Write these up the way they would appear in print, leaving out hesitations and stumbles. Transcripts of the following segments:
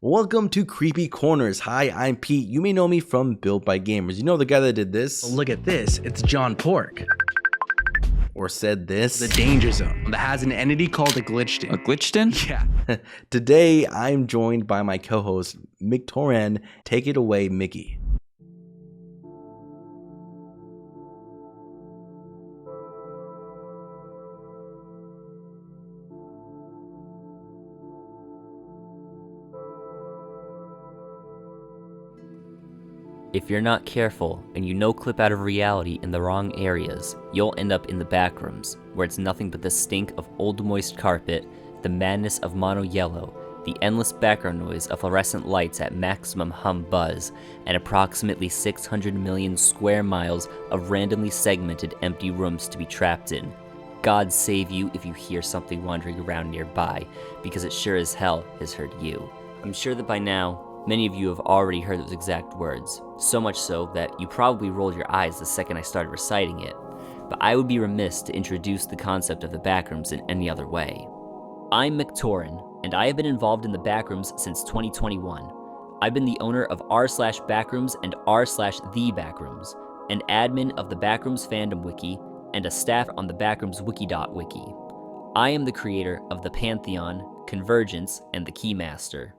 Welcome to Creepy Corners. Hi, I'm Pete. You may know me from Built by Gamers. You know the guy that did this? Look at this, it's John Pork. Or said this? The Danger Zone that has an entity called a Glitchton. A Glitchton? Yeah. Today, I'm joined by my co-host, Mick Toran. Take it away, Mickey. If you're not careful and you no-clip out of reality in the wrong areas, you'll end up in the backrooms, where it's nothing but the stink of old moist carpet, the madness of mono yellow, the endless background noise of fluorescent lights at maximum hum buzz, and approximately 600 million square miles of randomly segmented empty rooms to be trapped in. God save you if you hear something wandering around nearby, because it sure as hell has heard you. I'm sure that by now, many of you have already heard those exact words, so much so that you probably rolled your eyes the second I started reciting it, but I would be remiss to introduce the concept of the backrooms in any other way. I'm Mick Toran, and I have been involved in the backrooms since 2021. I've been the owner of r/backrooms and r/the backrooms, an admin of the Backrooms fandom wiki, and a staff on the Backrooms wiki. I am the creator of the Pantheon, Convergence, and the Keymaster.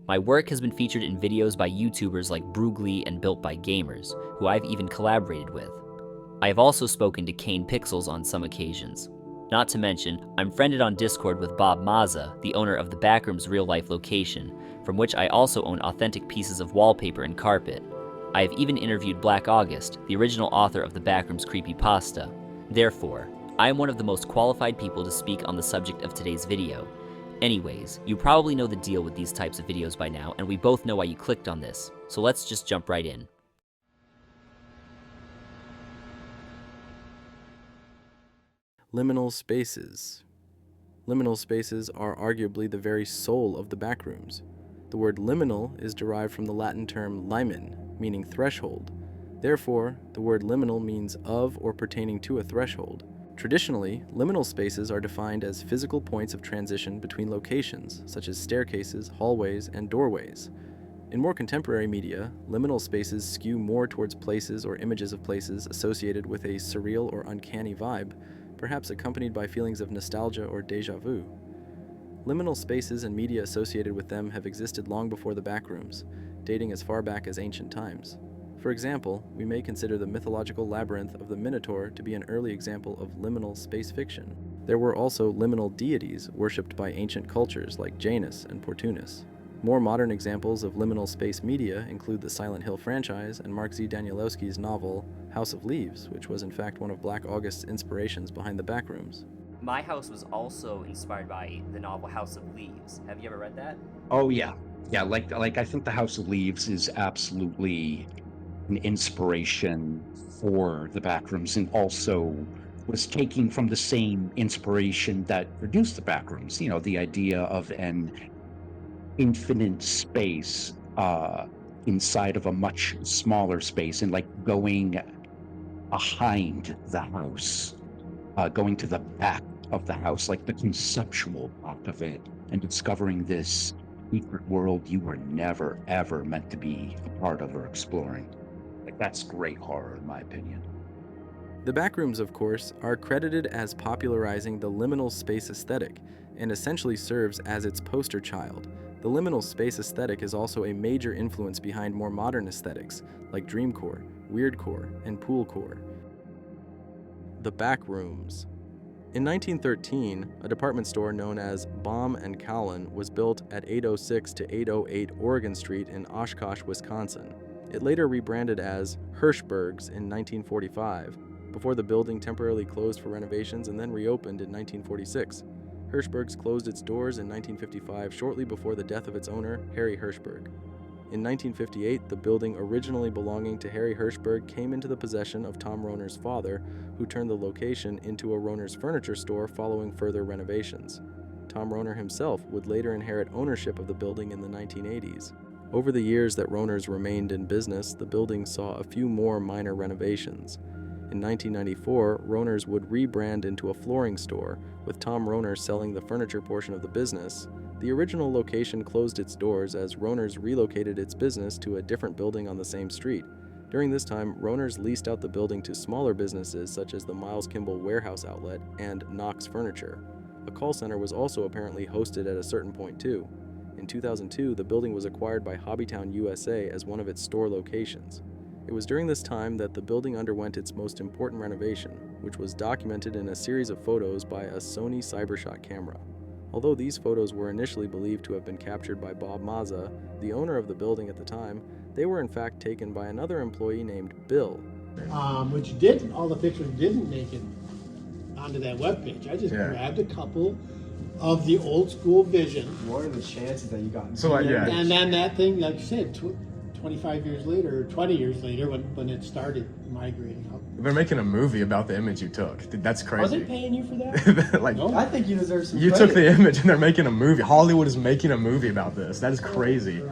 My work has been featured in videos by YouTubers like Broogly and Built by Gamers, who I've even collaborated with. I have also spoken to Kane Pixels on some occasions. Not to mention, I'm friended on Discord with Bob Mazza, the owner of the Backrooms real-life location, from which I also own authentic pieces of wallpaper and carpet. I have even interviewed Black August, the original author of the Backrooms creepypasta. Therefore, I am one of the most qualified people to speak on the subject of today's video. Anyways, you probably know the deal with these types of videos by now, and we both know why you clicked on this, so let's just jump right in. Liminal spaces. Liminal spaces are arguably the very soul of the backrooms. The word liminal is derived from the Latin term limen, meaning threshold. Therefore, the word liminal means of or pertaining to a threshold. Traditionally, liminal spaces are defined as physical points of transition between locations, such as staircases, hallways, and doorways. In more contemporary media, liminal spaces skew more towards places or images of places associated with a surreal or uncanny vibe, perhaps accompanied by feelings of nostalgia or déjà vu. Liminal spaces and media associated with them have existed long before the backrooms, dating as far back as ancient times. For example, we may consider the mythological labyrinth of the Minotaur to be an early example of liminal space fiction. There were also liminal deities worshipped by ancient cultures like Janus and Portunus. More modern examples of liminal space media include the Silent Hill franchise and Mark Z. Danielewski's novel House of Leaves, which was in fact one of Black August's inspirations behind the backrooms. My house was also inspired by the novel House of Leaves. Have you ever read that? Oh yeah. Yeah, like I think the House of Leaves is absolutely an inspiration for the backrooms, and also was taking from the same inspiration that produced the backrooms. You know, the idea of an infinite space inside of a much smaller space, and like going behind the house, going to the back of the house, like the conceptual part of it, and discovering this secret world you were never ever meant to be a part of or exploring. Like, that's great horror, in my opinion. The backrooms, of course, are credited as popularizing the liminal space aesthetic, and essentially serves as its poster child. The liminal space aesthetic is also a major influence behind more modern aesthetics, like dreamcore, weirdcore, and poolcore. The backrooms. In 1913, a department store known as Baum & Cowlin was built at 806 to 808 Oregon Street in Oshkosh, Wisconsin. It later rebranded as Hirschberg's in 1945, before the building temporarily closed for renovations and then reopened in 1946. Hirschberg's closed its doors in 1955, shortly before the death of its owner, Harry Hirschberg. In 1958, the building originally belonging to Harry Hirschberg came into the possession of Tom Rohner's father, who turned the location into a Rohner's furniture store following further renovations. Tom Rohner himself would later inherit ownership of the building in the 1980s. Over the years that Rohner's remained in business, the building saw a few more minor renovations. In 1994, Rohner's would rebrand into a flooring store, with Tom Rohner selling the furniture portion of the business. The The original location closed its doors as Roner's relocated its business to a different building on the same street. During this time, Roner's leased out the building to smaller businesses such as the Miles Kimball Warehouse Outlet and Knox Furniture. A call center was also apparently hosted at a certain point too. In 2002, the building was acquired by Hobbytown USA as one of its store locations. It was during this time that the building underwent its most important renovation, which was documented in a series of photos by a Sony Cybershot camera. Although these photos were initially believed to have been captured by Bob Mazza, the owner of the building at the time, they were in fact taken by another employee named Bill. Which didn't, all the pictures didn't make it onto that webpage. I just grabbed a couple of the old school vision. What are the chances that you got? So yeah. And then that thing, like you said, 25 years later, or 20 years later, when it started migrating up. They're making a movie about the image you took. That's crazy. Was it paying you for that? Like, No? I think you deserve some you credit. took the image and they're making a movie. Hollywood is making a movie about this. That is crazy.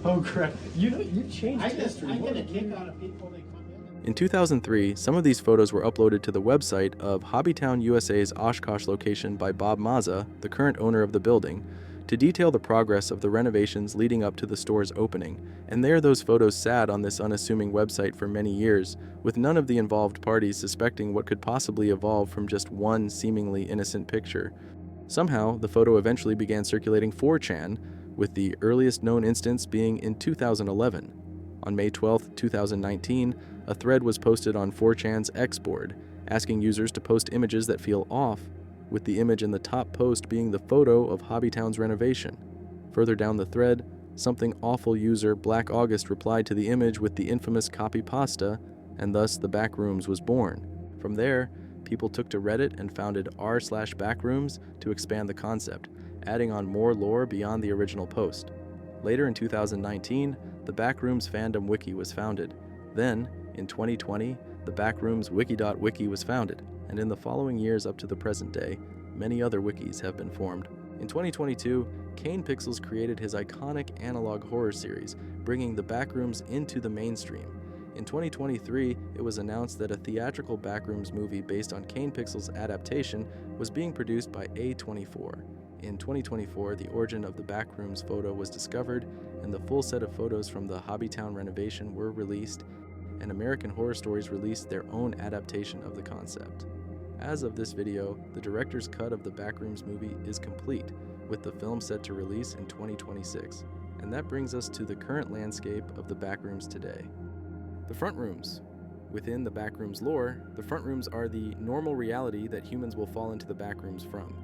Oh crap! You changed I history. get a kick out of people they come in. In 2003, some of these photos were uploaded to the website of Hobbytown USA's Oshkosh location by Bob Mazza, the current owner of the building, to detail the progress of the renovations leading up to the store's opening, and there those photos sat on this unassuming website for many years, with none of the involved parties suspecting what could possibly evolve from just one seemingly innocent picture. Somehow, the photo eventually began circulating 4chan, with the earliest known instance being in 2011. On May 12, 2019, a thread was posted on 4chan's X board, asking users to post images that feel off, with the image in the top post being the photo of Hobbytown's renovation. Further down the thread, something awful user Black August replied to the image with the infamous copy pasta, and thus the Backrooms was born. From there, people took to Reddit and founded r/Backrooms to expand the concept, adding on more lore beyond the original post. Later in 2019, the Backrooms fandom wiki was founded. Then, in 2020, the Backrooms wiki.wiki was founded, and in the following years up to the present day, many other wikis have been formed. In 2022, Kane Pixels created his iconic analog horror series, bringing the Backrooms into the mainstream. In 2023, it was announced that a theatrical Backrooms movie based on Kane Pixels' adaptation was being produced by A24. In 2024, the origin of the Backrooms photo was discovered, and the full set of photos from the Hobbytown renovation were released, and American Horror Stories released their own adaptation of the concept. As of this video, the director's cut of the Backrooms movie is complete, with the film set to release in 2026. And that brings us to the current landscape of the Backrooms today. The front rooms. Within the Backrooms lore, the front rooms are the normal reality that humans will fall into the Backrooms from.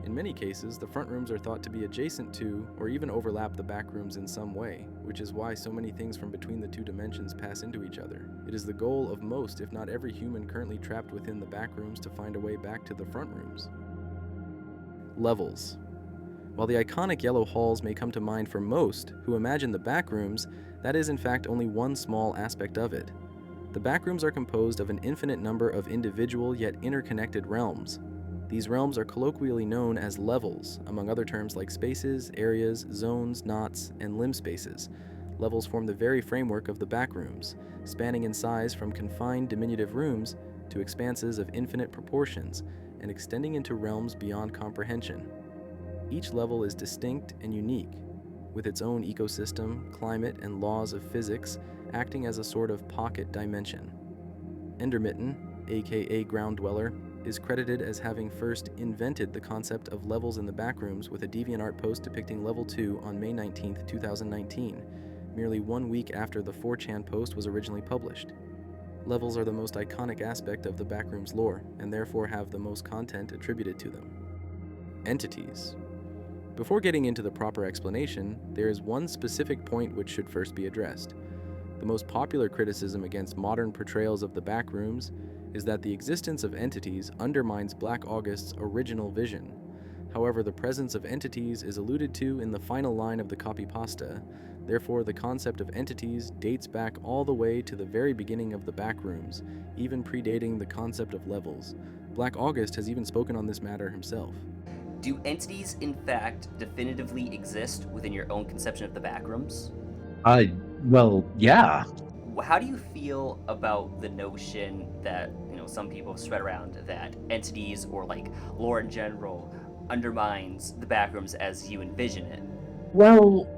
In many cases, the front rooms are thought to be adjacent to or even overlap the Backrooms in some way, which is why so many things from between the two dimensions pass into each other. It is the goal of most, if not every human currently trapped within the Backrooms to find a way back to the front rooms. Levels. While the iconic yellow halls may come to mind for most who imagine the Backrooms, that is in fact only one small aspect of it. The Backrooms are composed of an infinite number of individual yet interconnected realms. These realms are colloquially known as levels, among other terms like spaces, areas, zones, knots, and limb spaces. Levels form the very framework of the Backrooms, spanning in size from confined diminutive rooms to expanses of infinite proportions, and extending into realms beyond comprehension. Each level is distinct and unique, with its own ecosystem, climate, and laws of physics acting as a sort of pocket dimension. Endermitten, aka Ground Dweller, is credited as having first invented the concept of levels in the Backrooms with a DeviantArt post depicting Level 2 on May 19, 2019, merely 1 week after the 4chan post was originally published. Levels are the most iconic aspect of the Backrooms lore, and therefore have the most content attributed to them. Entities. Before getting into the proper explanation, there is one specific point which should first be addressed. The most popular criticism against modern portrayals of the Backrooms is that the existence of entities undermines Black August's original vision. However, the presence of entities is alluded to in the final line of the copy pasta. Therefore, the concept of entities dates back all the way to the very beginning of the Backrooms, even predating the concept of levels. Black August has even spoken on this matter himself. Do entities, in fact, definitively exist within your own conception of the Backrooms? Well, yeah. How do you feel about the notion that, some people have spread around that entities or like lore in general undermines the Backrooms as you envision it. Well,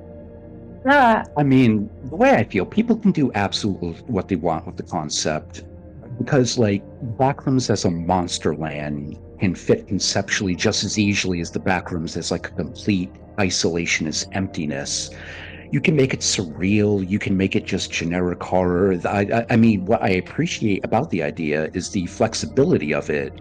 I mean, the way I feel, people can do absolutely what they want with the concept. Because, like, Backrooms as a monster land can fit conceptually just as easily as the Backrooms as, like, a complete isolationist emptiness. You can make it surreal, you can make it just generic horror. I mean, what I appreciate about the idea is the flexibility of it.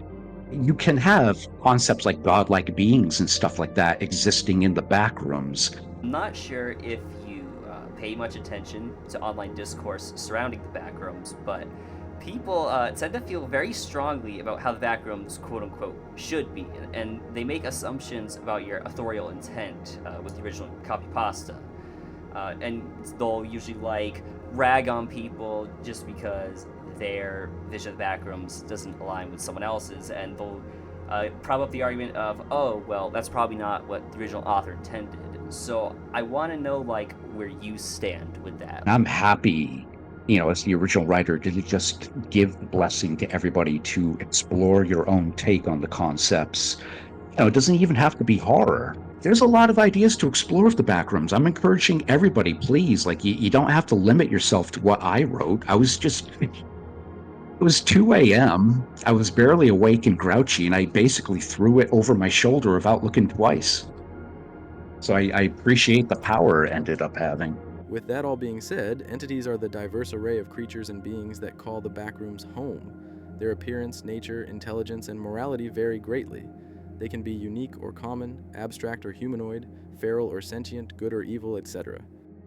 You can have concepts like godlike beings and stuff like that existing in the Backrooms. I'm not sure if you pay much attention to online discourse surrounding the Backrooms, but people tend to feel very strongly about how the Backrooms, quote unquote, should be, and they make assumptions about your authorial intent with the original copy pasta. And they'll usually like rag on people just because their vision of the Backrooms doesn't align with someone else's, and they'll prop up the argument of, oh, well, that's probably not what the original author intended. So I want to know, like, where you stand with that. I'm happy, as the original writer, to just give the blessing to everybody to explore your own take on the concepts. It doesn't even have to be horror. There's a lot of ideas to explore with the Backrooms. I'm encouraging everybody, please, like, you don't have to limit yourself to what I wrote. It was 2 a.m. I was barely awake and grouchy, and I basically threw it over my shoulder without looking twice. So I appreciate the power it ended up having. With that all being said, entities are the diverse array of creatures and beings that call the Backrooms home. Their appearance, nature, intelligence, and morality vary greatly. They can be unique or common, abstract or humanoid, feral or sentient, good or evil, etc.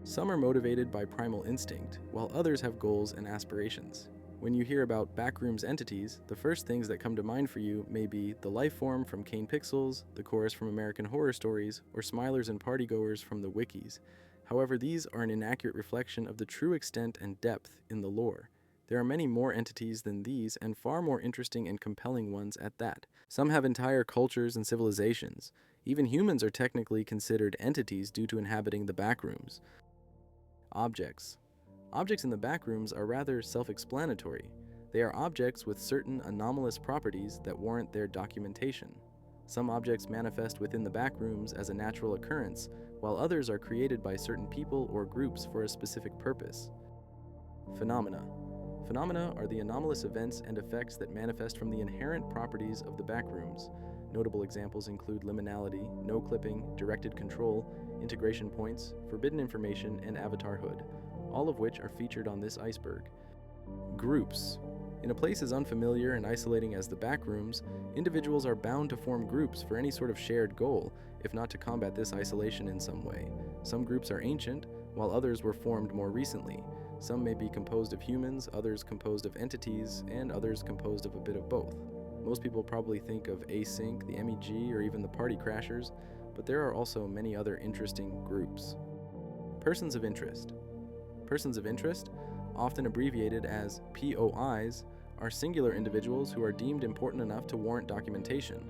Some are motivated by primal instinct, while others have goals and aspirations. When you hear about Backrooms entities, the first things that come to mind for you may be the life form from Kane Pixels, the chorus from American Horror Stories, or smilers and partygoers from the wikis. However, these are an inaccurate reflection of the true extent and depth in the lore. There are many more entities than these, and far more interesting and compelling ones at that. Some have entire cultures and civilizations. Even humans are technically considered entities due to inhabiting the Backrooms. Objects. Objects in the Backrooms are rather self-explanatory. They are objects with certain anomalous properties that warrant their documentation. Some objects manifest within the Backrooms as a natural occurrence, while others are created by certain people or groups for a specific purpose. Phenomena. Phenomena are the anomalous events and effects that manifest from the inherent properties of the Backrooms. Notable examples include liminality, no-clipping, directed control, integration points, forbidden information, and avatarhood, all of which are featured on this iceberg. Groups. In a place as unfamiliar and isolating as the Backrooms, individuals are bound to form groups for any sort of shared goal, if not to combat this isolation in some way. Some groups are ancient, while others were formed more recently. Some may be composed of humans, others composed of entities, and others composed of a bit of both. Most people probably think of Async, the MEG, or even the Party Crashers, but there are also many other interesting groups. Persons of interest. Persons of interest, often abbreviated as POIs, are singular individuals who are deemed important enough to warrant documentation.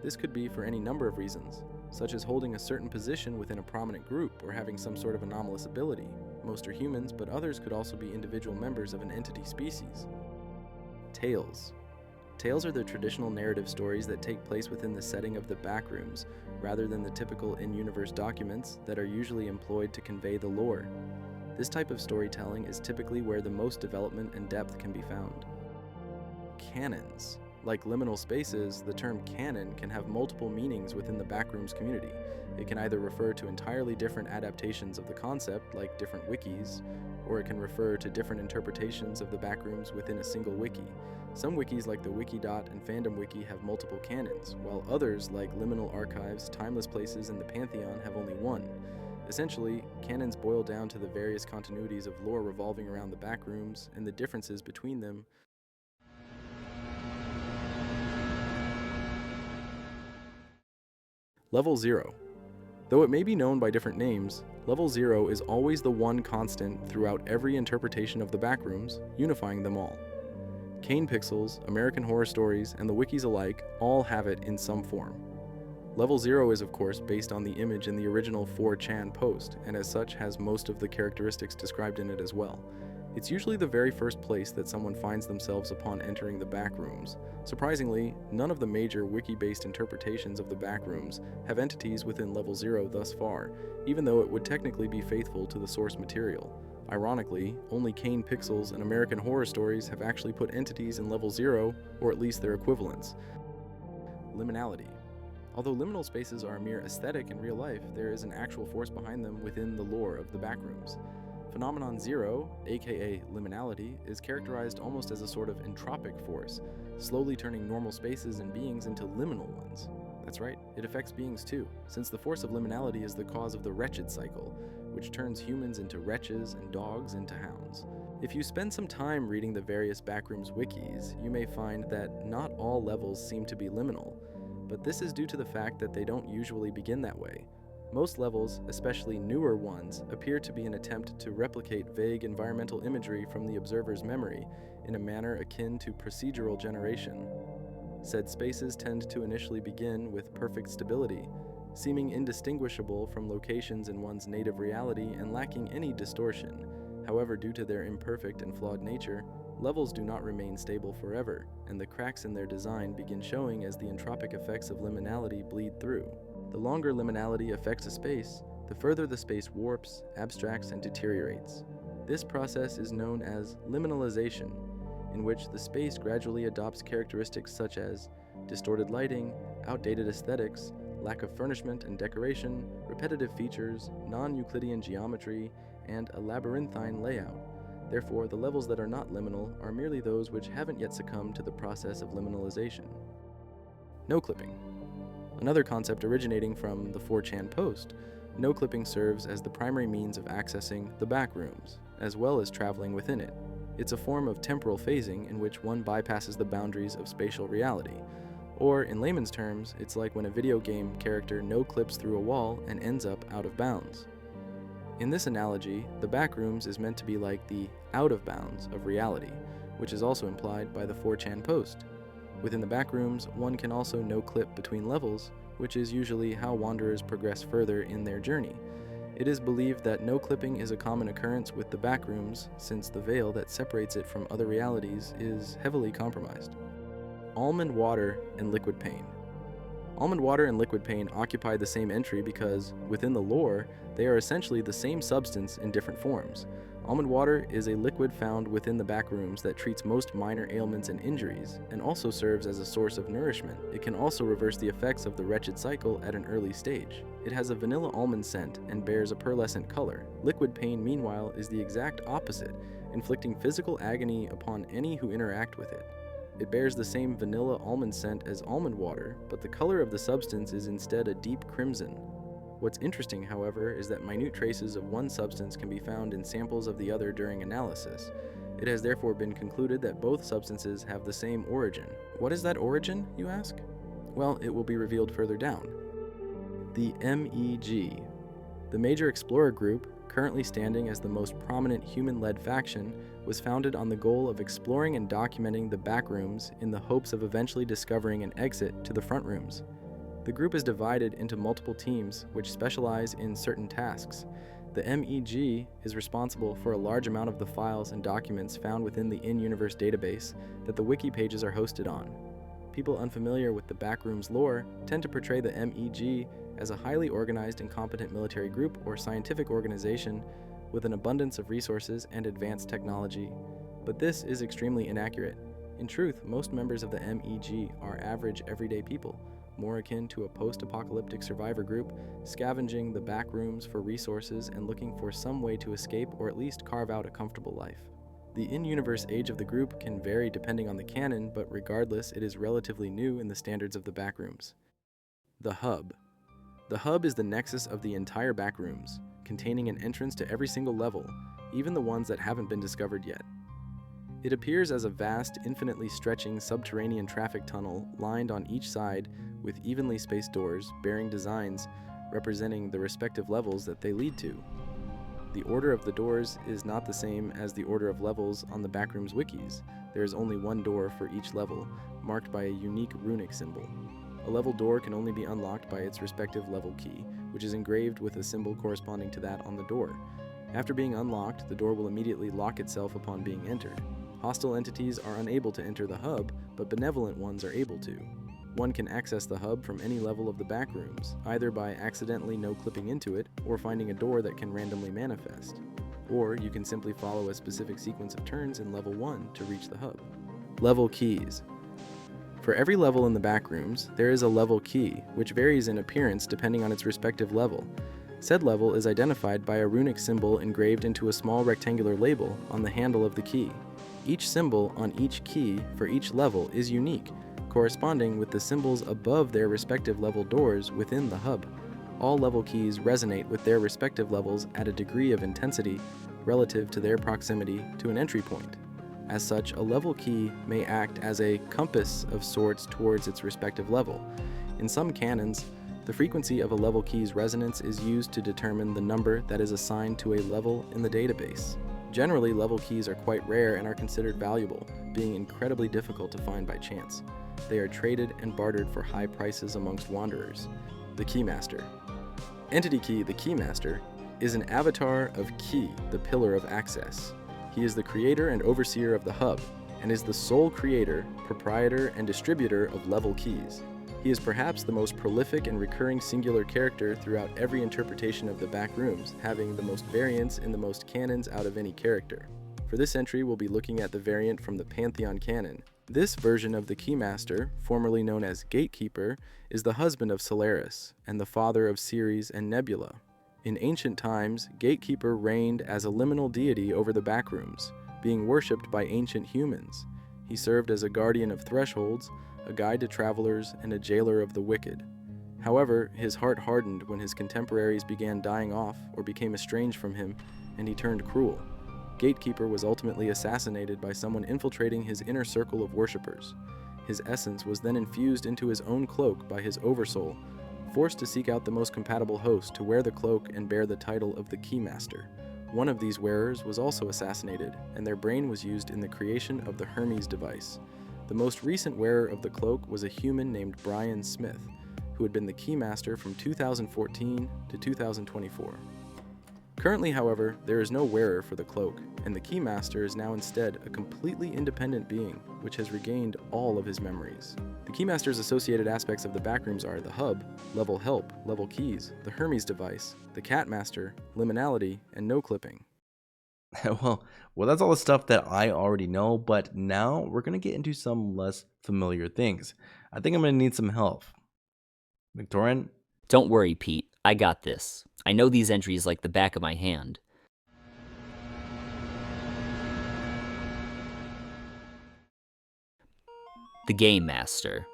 This could be for any number of reasons, such as holding a certain position within a prominent group or having some sort of anomalous ability. Most are humans, but others could also be individual members of an entity species. Tales. Tales are the traditional narrative stories that take place within the setting of the Backrooms, rather than the typical in-universe documents that are usually employed to convey the lore. This type of storytelling is typically where the most development and depth can be found. Canons. Like liminal spaces, the term canon can have multiple meanings within the Backrooms community. It can either refer to entirely different adaptations of the concept, like different wikis, or it can refer to different interpretations of the Backrooms within a single wiki. Some wikis like the Wikidot and Fandom Wiki have multiple canons, while others like Liminal Archives, Timeless Places, and the Pantheon have only one. Essentially, canons boil down to the various continuities of lore revolving around the Backrooms and the differences between them. Level 0. Though it may be known by different names, Level 0 is always the one constant throughout every interpretation of the Backrooms, unifying them all. Kane Pixels, American Horror Stories, and the wikis alike all have it in some form. Level 0 is of course based on the image in the original 4chan post, and as such has most of the characteristics described in it as well. It's usually the very first place that someone finds themselves upon entering the Backrooms. Surprisingly, none of the major wiki-based interpretations of the Backrooms have entities within level 0 thus far, even though it would technically be faithful to the source material. Ironically, only Kane Pixels and American Horror Stories have actually put entities in level 0, or at least their equivalents. Liminality. Although liminal spaces are a mere aesthetic in real life, there is an actual force behind them within the lore of the Backrooms. Phenomenon 0, aka liminality, is characterized almost as a sort of entropic force, slowly turning normal spaces and beings into liminal ones. That's right, it affects beings too, since the force of liminality is the cause of the wretched cycle, which turns humans into wretches and dogs into hounds. If you spend some time reading the various Backrooms wikis, you may find that not all levels seem to be liminal, but this is due to the fact that they don't usually begin that way. Most levels, especially newer ones, appear to be an attempt to replicate vague environmental imagery from the observer's memory in a manner akin to procedural generation. Said spaces tend to initially begin with perfect stability, seeming indistinguishable from locations in one's native reality and lacking any distortion. However, due to their imperfect and flawed nature, levels do not remain stable forever, and the cracks in their design begin showing as the entropic effects of liminality bleed through. The longer liminality affects a space, the further the space warps, abstracts, and deteriorates. This process is known as liminalization, in which the space gradually adopts characteristics such as distorted lighting, outdated aesthetics, lack of furnishment and decoration, repetitive features, non-Euclidean geometry, and a labyrinthine layout. Therefore, the levels that are not liminal are merely those which haven't yet succumbed to the process of liminalization. No-clipping. Another concept originating from the 4chan post, no-clipping serves as the primary means of accessing the Backrooms, as well as traveling within it. It's a form of temporal phasing in which one bypasses the boundaries of spatial reality. Or, in layman's terms, it's like when a video game character no-clips through a wall and ends up out of bounds. In this analogy, the Backrooms is meant to be like the out of bounds of reality, which is also implied by the 4chan post. Within the Backrooms, one can also no-clip between levels, which is usually how wanderers progress further in their journey. It is believed that no-clipping is a common occurrence with the Backrooms, since the veil that separates it from other realities is heavily compromised. Almond water and liquid pain. Almond water and liquid pain occupy the same entry because, within the lore, they are essentially the same substance in different forms. Almond water is a liquid found within the Backrooms that treats most minor ailments and injuries, and also serves as a source of nourishment. It can also reverse the effects of the wretched cycle at an early stage. It has a vanilla almond scent and bears a pearlescent color. Liquid pain, meanwhile, is the exact opposite, inflicting physical agony upon any who interact with it. It bears the same vanilla almond scent as almond water, but the color of the substance is instead a deep crimson. What's interesting, however, is that minute traces of one substance can be found in samples of the other during analysis. It has therefore been concluded that both substances have the same origin. What is that origin, you ask? Well, it will be revealed further down. The MEG. The Major Explorer Group, currently standing as the most prominent human-led faction, was founded on the goal of exploring and documenting the Backrooms in the hopes of eventually discovering an exit to the front rooms. The group is divided into multiple teams which specialize in certain tasks. The MEG is responsible for a large amount of the files and documents found within the in-universe database that the wiki pages are hosted on. People unfamiliar with the Backrooms lore tend to portray the MEG as a highly organized and competent military group or scientific organization with an abundance of resources and advanced technology. But this is extremely inaccurate. In truth, most members of the MEG are average everyday people, more akin to a post-apocalyptic survivor group, scavenging the Backrooms for resources and looking for some way to escape or at least carve out a comfortable life. The in-universe age of the group can vary depending on the canon, but regardless, it is relatively new in the standards of the Backrooms. The Hub. The Hub is the nexus of the entire Backrooms, containing an entrance to every single level, even the ones that haven't been discovered yet. It appears as a vast, infinitely stretching subterranean traffic tunnel lined on each side with evenly spaced doors bearing designs representing the respective levels that they lead to. The order of the doors is not the same as the order of levels on the Backrooms wikis. There is only one door for each level, marked by a unique runic symbol. A level door can only be unlocked by its respective level key, which is engraved with a symbol corresponding to that on the door. After being unlocked, the door will immediately lock itself upon being entered. Hostile entities are unable to enter the hub, but benevolent ones are able to. One can access the hub from any level of the Backrooms, either by accidentally no-clipping into it, or finding a door that can randomly manifest. Or you can simply follow a specific sequence of turns in level 1 to reach the hub. Level keys. For every level in the Backrooms, there is a level key, which varies in appearance depending on its respective level. Said level is identified by a runic symbol engraved into a small rectangular label on the handle of the key. Each symbol on each key for each level is unique, corresponding with the symbols above their respective level doors within the hub. All level keys resonate with their respective levels at a degree of intensity relative to their proximity to an entry point. As such, a level key may act as a compass of sorts towards its respective level. In some canons, the frequency of a level key's resonance is used to determine the number that is assigned to a level in the database. Generally, level keys are quite rare and are considered valuable, being incredibly difficult to find by chance. They are traded and bartered for high prices amongst wanderers. The Keymaster. Entity Key, the Keymaster, is an avatar of Key, the Pillar of Access. He is the creator and overseer of the hub, and is the sole creator, proprietor, and distributor of level keys. He is perhaps the most prolific and recurring singular character throughout every interpretation of the Backrooms, having the most variants in the most canons out of any character. For this entry, we'll be looking at the variant from the Pantheon canon. This version of the Keymaster, formerly known as Gatekeeper, is the husband of Solaris, and the father of Ceres and Nebula. In ancient times, Gatekeeper reigned as a liminal deity over the Backrooms, being worshipped by ancient humans. He served as a guardian of thresholds, a guide to travelers, and a jailer of the wicked. However, his heart hardened when his contemporaries began dying off or became estranged from him, and he turned cruel. Gatekeeper was ultimately assassinated by someone infiltrating his inner circle of worshippers. His essence was then infused into his own cloak by his oversoul, forced to seek out the most compatible host to wear the cloak and bear the title of the Keymaster. One of these wearers was also assassinated, and their brain was used in the creation of the Hermes device. The most recent wearer of the cloak was a human named Brian Smith, who had been the Keymaster from 2014 to 2024. Currently, however, there is no wearer for the cloak, and the Keymaster is now instead a completely independent being, which has regained all of his memories. The Keymaster's associated aspects of the Backrooms are the hub, level help, level keys, the Hermes device, the Catmaster, liminality, and no clipping. well, that's all the stuff that I already know, but now we're going to get into some less familiar things. I think I'm going to need some help. Victorian? Don't worry, Pete. I got this. I know these entries like the back of my hand. The Game Master.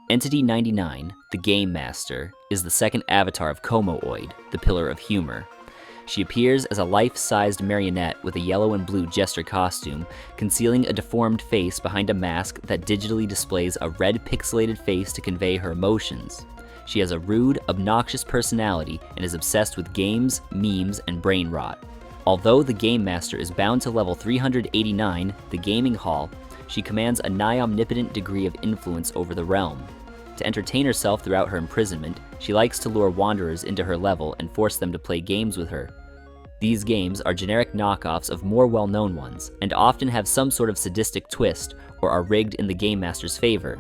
Entity 99, the Game Master, is the second avatar of Como-oid, the Pillar of Humor. She appears as a life-sized marionette with a yellow and blue jester costume, concealing a deformed face behind a mask that digitally displays a red pixelated face to convey her emotions. She has a rude, obnoxious personality and is obsessed with games, memes, and brain rot. Although the Game Master is bound to level 389, the gaming hall, she commands a nigh-omnipotent degree of influence over the realm. To entertain herself throughout her imprisonment, she likes to lure wanderers into her level and force them to play games with her. These games are generic knockoffs of more well-known ones, and often have some sort of sadistic twist, or are rigged in the Game Master's favor.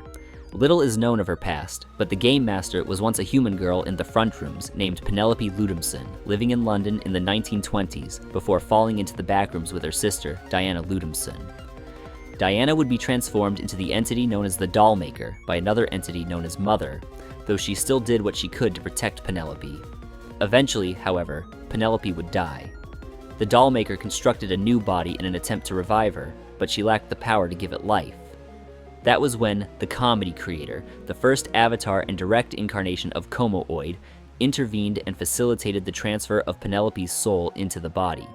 Little is known of her past, but the Game Master was once a human girl in the front rooms named Penelope Ludumson, living in London in the 1920s, before falling into the Backrooms with her sister, Diana Ludumson. Diana would be transformed into the entity known as the Dollmaker by another entity known as Mother, though she still did what she could to protect Penelope. Eventually, however, Penelope would die. The Dollmaker constructed a new body in an attempt to revive her, but she lacked the power to give it life. That was when the Comedy Creator, the first avatar and direct incarnation of Como-oid, intervened and facilitated the transfer of Penelope's soul into the body.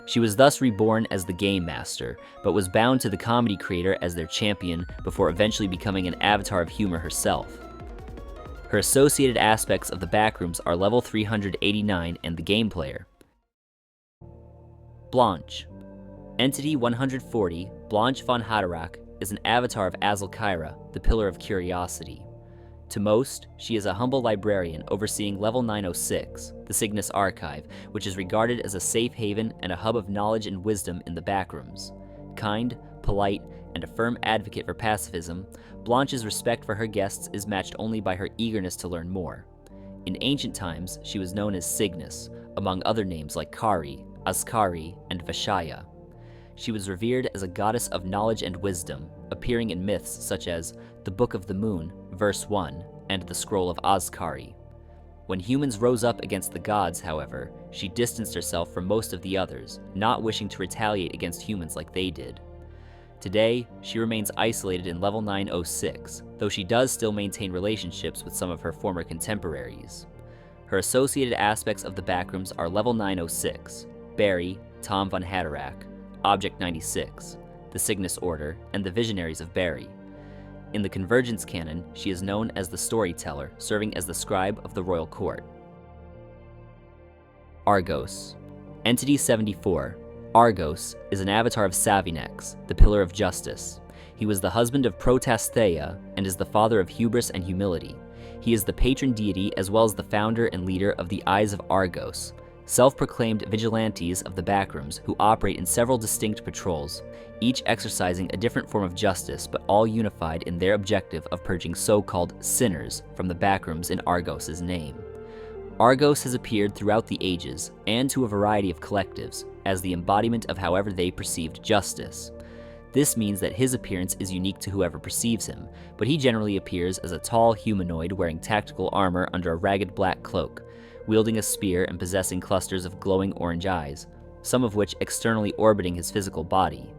She was thus reborn as the Game Master, but was bound to the Comedy Creator as their champion before eventually becoming an avatar of humor herself. Her associated aspects of the Backrooms are level 389 and the game player. Blanche. Entity 140, Blanche von Haderach, is an avatar of Azalkyra, the Pillar of Curiosity. To most, she is a humble librarian overseeing level 906, the Cygnus Archive, which is regarded as a safe haven and a hub of knowledge and wisdom in the Backrooms. Kind, polite, and a firm advocate for pacifism, Blanche's respect for her guests is matched only by her eagerness to learn more. In ancient times, she was known as Cygnus, among other names like Kari, Askari, and Vashaya. She was revered as a goddess of knowledge and wisdom, appearing in myths such as the Book of the Moon, verse 1, and the Scroll of Askari. When humans rose up against the gods, however, she distanced herself from most of the others, not wishing to retaliate against humans like they did. Today, she remains isolated in level 906, though she does still maintain relationships with some of her former contemporaries. Her associated aspects of the Backrooms are level 906, Barry, Tom von Hatterack, Object 96, the Cygnus Order, and the Visionaries of Barry. In the Convergence canon, she is known as the Storyteller, serving as the scribe of the royal court. Argos. Entity 74. Argos is an avatar of Savinex, the Pillar of Justice. He was the husband of Protastheia and is the father of hubris and humility. He is the patron deity as well as the founder and leader of the Eyes of Argos, self-proclaimed vigilantes of the Backrooms who operate in several distinct patrols, each exercising a different form of justice but all unified in their objective of purging so-called sinners from the Backrooms in Argos' name. Argos has appeared throughout the ages and to a variety of collectives as the embodiment of however they perceived justice. This means that his appearance is unique to whoever perceives him, but he generally appears as a tall humanoid wearing tactical armor under a ragged black cloak, wielding a spear and possessing clusters of glowing orange eyes, some of which externally orbiting his physical body.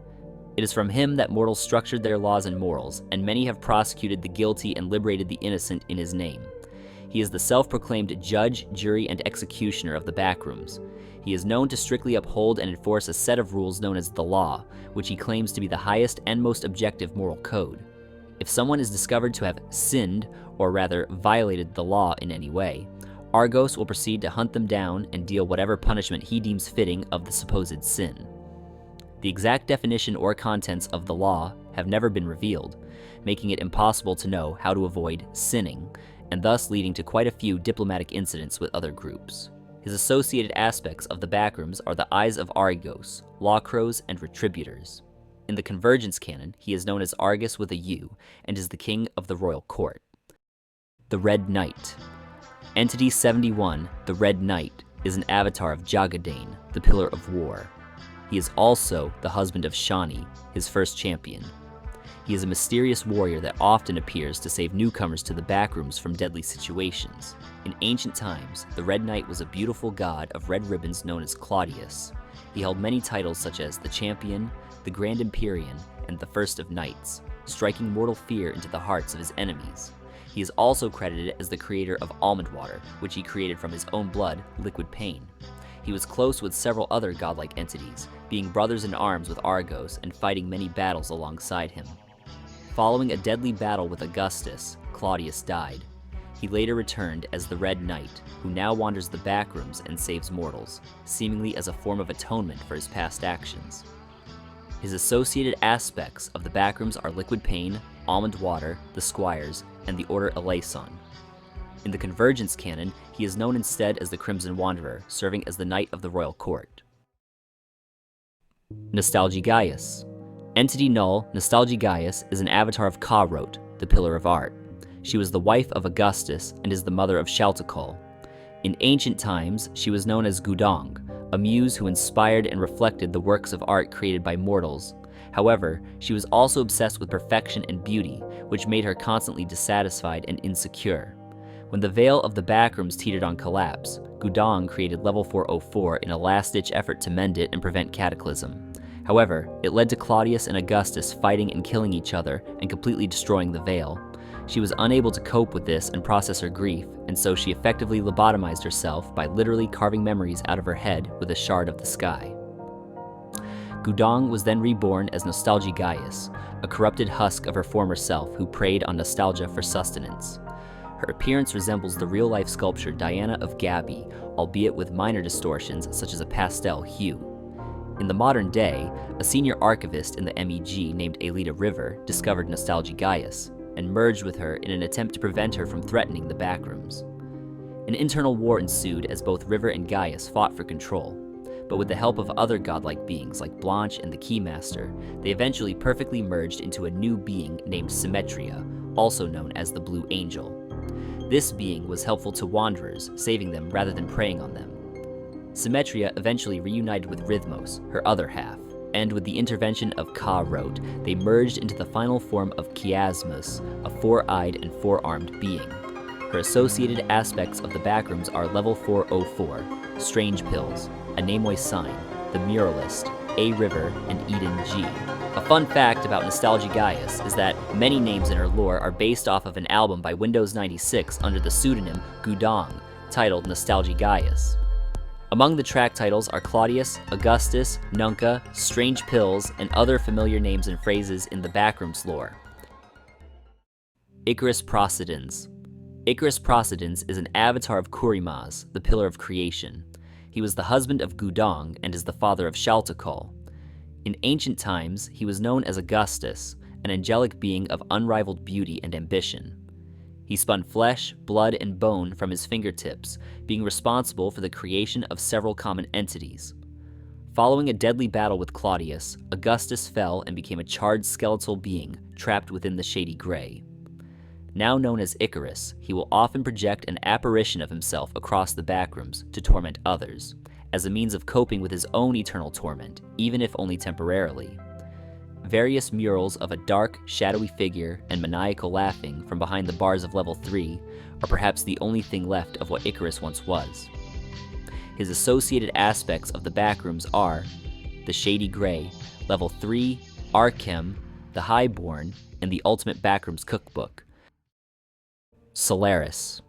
It is from him that mortals structured their laws and morals, and many have prosecuted the guilty and liberated the innocent in his name. He is the self-proclaimed judge, jury, and executioner of the Backrooms. He is known to strictly uphold and enforce a set of rules known as the law, which he claims to be the highest and most objective moral code. If someone is discovered to have sinned, or rather violated the law in any way, Argos will proceed to hunt them down and deal whatever punishment he deems fitting of the supposed sin. The exact definition or contents of the law have never been revealed, making it impossible to know how to avoid sinning, and thus leading to quite a few diplomatic incidents with other groups. His associated aspects of the Backrooms are the Eyes of Argos, Law Crows, and Retributors. In the Convergence canon, he is known as Argus with a U, and is the king of the royal court. The Red Knight. Entity 71, the Red Knight, is an avatar of Jagadane, the Pillar of War. He is also the husband of Shani, his first champion. He is a mysterious warrior that often appears to save newcomers to the Backrooms from deadly situations. In ancient times, the Red Knight was a beautiful god of red ribbons known as Claudius. He held many titles such as the Champion, the Grand Empyrean, and the First of Knights, striking mortal fear into the hearts of his enemies. He is also credited as the creator of almond water, which he created from his own blood, liquid pain. He was close with several other godlike entities, being brothers in arms with Argos and fighting many battles alongside him. Following a deadly battle with Augustus, Claudius died. He later returned as the Red Knight, who now wanders the Backrooms and saves mortals, seemingly as a form of atonement for his past actions. His associated aspects of the Backrooms are liquid pain, almond water, the Squires, and the Order Elason. In the Convergence canon, he is known instead as the Crimson Wanderer, serving as the Knight of the Royal Court. Nostalgigaius. Entity Null, Nostalgigaius, is an avatar of Ka-Rot, the Pillar of Art. She was the wife of Augustus and is the mother of Shaltikal. In ancient times, she was known as Gudong, a muse who inspired and reflected the works of art created by mortals. However, she was also obsessed with perfection and beauty, which made her constantly dissatisfied and insecure. When the veil of the Backrooms teetered on collapse, Gudong created Level 404 in a last-ditch effort to mend it and prevent cataclysm. However, it led to Claudius and Augustus fighting and killing each other and completely destroying the veil. She was unable to cope with this and process her grief, and so she effectively lobotomized herself by literally carving memories out of her head with a shard of the sky. Gudong was then reborn as Nostalgigaius, a corrupted husk of her former self who preyed on nostalgia for sustenance. Her appearance resembles the real-life sculpture Diana of Gabi, albeit with minor distortions such as a pastel hue. In the modern day, a senior archivist in the MEG named Aelita River discovered Nostalgigaius and merged with her in an attempt to prevent her from threatening the Backrooms. An internal war ensued as both River and Gaius fought for control, but with the help of other godlike beings like Blanche and the Keymaster, they eventually perfectly merged into a new being named Symmetria, also known as the Blue Angel. This being was helpful to wanderers, saving them rather than preying on them. Symmetria eventually reunited with Rhythmos, her other half, and with the intervention of Ka-Rot, they merged into the final form of Chiasmus, a four-eyed and four-armed being. Her associated aspects of the Backrooms are Level 404, Strange Pills, a Namoi Sign, the Muralist, A River, and Eden G. A fun fact about Nostalgia Gaius is that many names in her lore are based off of an album by Windows 96 under the pseudonym Gudong, titled Nostalgia Gaius. Among the track titles are Claudius, Augustus, Nunca, Strange Pills, and other familiar names and phrases in the Backrooms lore. Icarus Procedens. Icarus Procedens is an avatar of Kurimas, the Pillar of Creation. He was the husband of Gudong and is the father of Shaltakal. In ancient times, he was known as Augustus, an angelic being of unrivaled beauty and ambition. He spun flesh, blood, and bone from his fingertips, being responsible for the creation of several common entities. Following a deadly battle with Claudius, Augustus fell and became a charred skeletal being trapped within the Shady Gray. Now known as Icarus, he will often project an apparition of himself across the Backrooms to torment others, as a means of coping with his own eternal torment, even if only temporarily. Various murals of a dark, shadowy figure and maniacal laughing from behind the bars of Level 3 are perhaps the only thing left of what Icarus once was. His associated aspects of the Backrooms are the Shady Gray, Level 3, Archem, the Highborn, and the Ultimate Backrooms Cookbook. Solaris.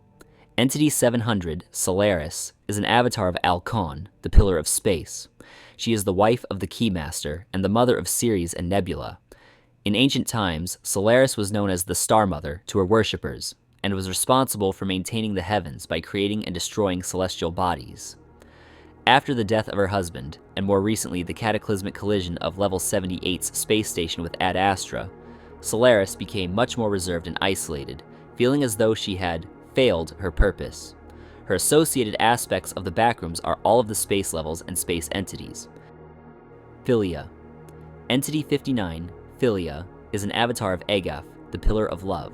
Entity 700, Solaris, is an avatar of Alcon, the Pillar of Space. She is the wife of the Keymaster and the mother of Ceres and Nebula. In ancient times, Solaris was known as the Star Mother to her worshippers, and was responsible for maintaining the heavens by creating and destroying celestial bodies. After the death of her husband, and more recently the cataclysmic collision of Level 78's space station with Ad Astra, Solaris became much more reserved and isolated, feeling as though she had failed her purpose. Her associated aspects of the Backrooms are all of the space levels and space entities. Philia. Entity 59, Philia, is an avatar of Agaf, the Pillar of Love.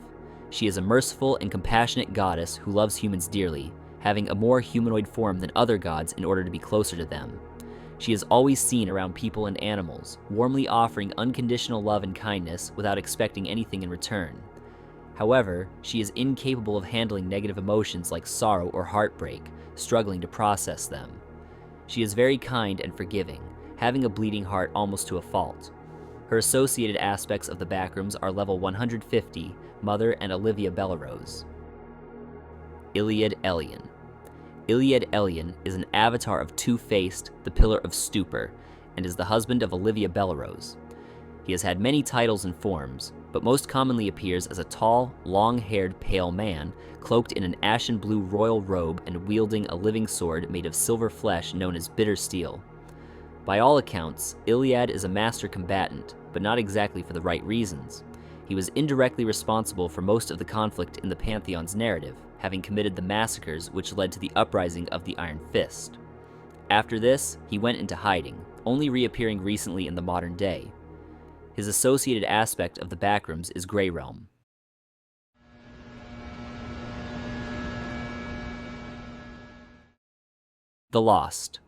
She is a merciful and compassionate goddess who loves humans dearly, having a more humanoid form than other gods in order to be closer to them. She is always seen around people and animals, warmly offering unconditional love and kindness without expecting anything in return. However, she is incapable of handling negative emotions like sorrow or heartbreak, struggling to process them. She is very kind and forgiving, having a bleeding heart almost to a fault. Her associated aspects of the Backrooms are Level 150, Mother and Olivia Bellarose. Iliad Elion. Iliad Elion is an avatar of Two-Faced, the Pillar of Stupor, and is the husband of Olivia Bellarose. He has had many titles and forms, but most commonly appears as a tall, long-haired pale man, cloaked in an ashen blue royal robe and wielding a living sword made of silver flesh known as bitter steel. By all accounts, Iliad is a master combatant, but not exactly for the right reasons. He was indirectly responsible for most of the conflict in the Pantheon's narrative, having committed the massacres which led to the uprising of the Iron Fist. After this, he went into hiding, only reappearing recently in the modern day. His associated aspect of the Backrooms is Grey Realm. The Lost.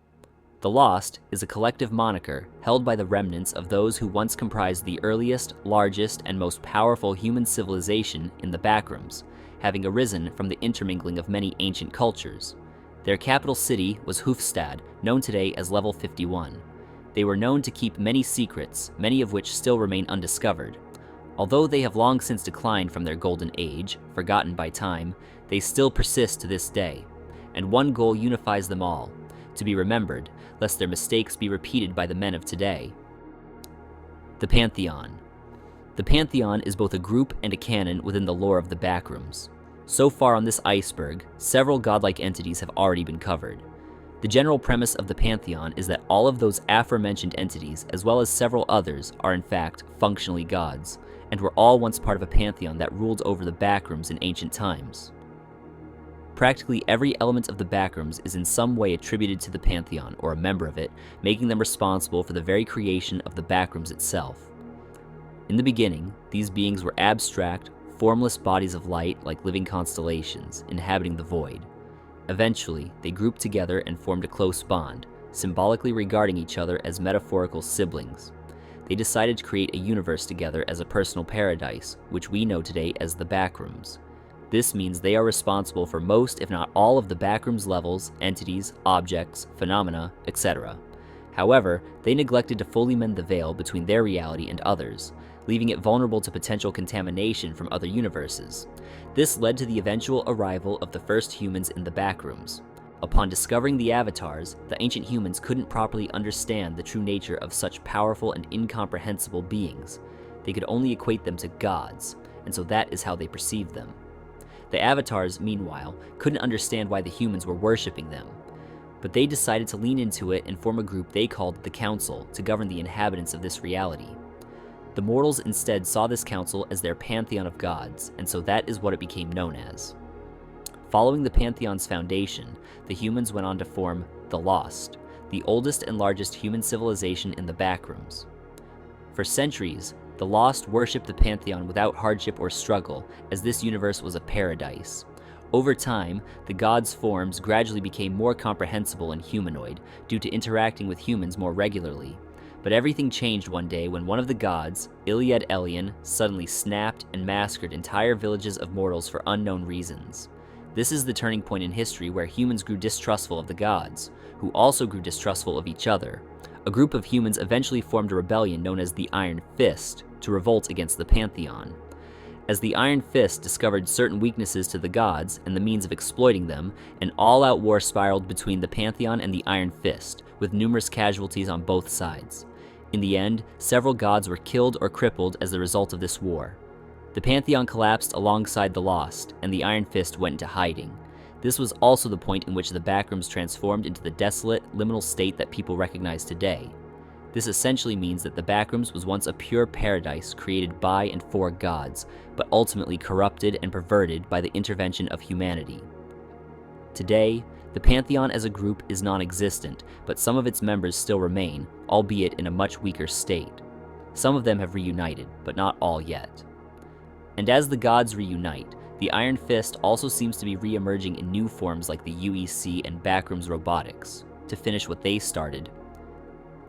The Lost is a collective moniker held by the remnants of those who once comprised the earliest, largest, and most powerful human civilization in the Backrooms, having arisen from the intermingling of many ancient cultures. Their capital city was Hufstad, known today as Level 51. They were known to keep many secrets, many of which still remain undiscovered. Although they have long since declined from their golden age, forgotten by time, they still persist to this day. And one goal unifies them all: to be remembered, lest their mistakes be repeated by the men of today. The Pantheon. The Pantheon is both a group and a canon within the lore of the Backrooms. So far on this iceberg, several godlike entities have already been covered. The general premise of the Pantheon is that all of those aforementioned entities, as well as several others, are in fact functionally gods, and were all once part of a pantheon that ruled over the Backrooms in ancient times. Practically every element of the Backrooms is in some way attributed to the Pantheon or a member of it, making them responsible for the very creation of the Backrooms itself. In the beginning, these beings were abstract, formless bodies of light like living constellations, inhabiting the void. Eventually, they grouped together and formed a close bond, symbolically regarding each other as metaphorical siblings. They decided to create a universe together as a personal paradise, which we know today as the Backrooms. This means they are responsible for most, if not all, of the Backrooms levels, entities, objects, phenomena, etc. However, they neglected to fully mend the veil between their reality and others, leaving it vulnerable to potential contamination from other universes. This led to the eventual arrival of the first humans in the Backrooms. Upon discovering the avatars, the ancient humans couldn't properly understand the true nature of such powerful and incomprehensible beings. They could only equate them to gods, and so that is how they perceived them. The avatars, meanwhile, couldn't understand why the humans were worshipping them, but they decided to lean into it and form a group they called the Council to govern the inhabitants of this reality. The mortals instead saw this council as their pantheon of gods, and so that is what it became known as. Following the pantheon's foundation, the humans went on to form the Lost, the oldest and largest human civilization in the Backrooms. For centuries, the Lost worshipped the pantheon without hardship or struggle, as this universe was a paradise. Over time, the gods' forms gradually became more comprehensible and humanoid due to interacting with humans more regularly. But everything changed one day when one of the gods, Iliad Elion, suddenly snapped and massacred entire villages of mortals for unknown reasons. This is the turning point in history where humans grew distrustful of the gods, who also grew distrustful of each other. A group of humans eventually formed a rebellion known as the Iron Fist to revolt against the Pantheon. As the Iron Fist discovered certain weaknesses to the gods and the means of exploiting them, an all-out war spiraled between the Pantheon and the Iron Fist, with numerous casualties on both sides. In the end, several gods were killed or crippled as the result of this war. The Pantheon collapsed alongside the Lost, and the Iron Fist went into hiding. This was also the point in which the Backrooms transformed into the desolate, liminal state that people recognize today. This essentially means that the Backrooms was once a pure paradise created by and for gods, but ultimately corrupted and perverted by the intervention of humanity. Today, the Pantheon as a group is non-existent, but some of its members still remain, albeit in a much weaker state. Some of them have reunited, but not all yet. And as the gods reunite, the Iron Fist also seems to be re-emerging in new forms like the UEC and Backrooms robotics, to finish what they started.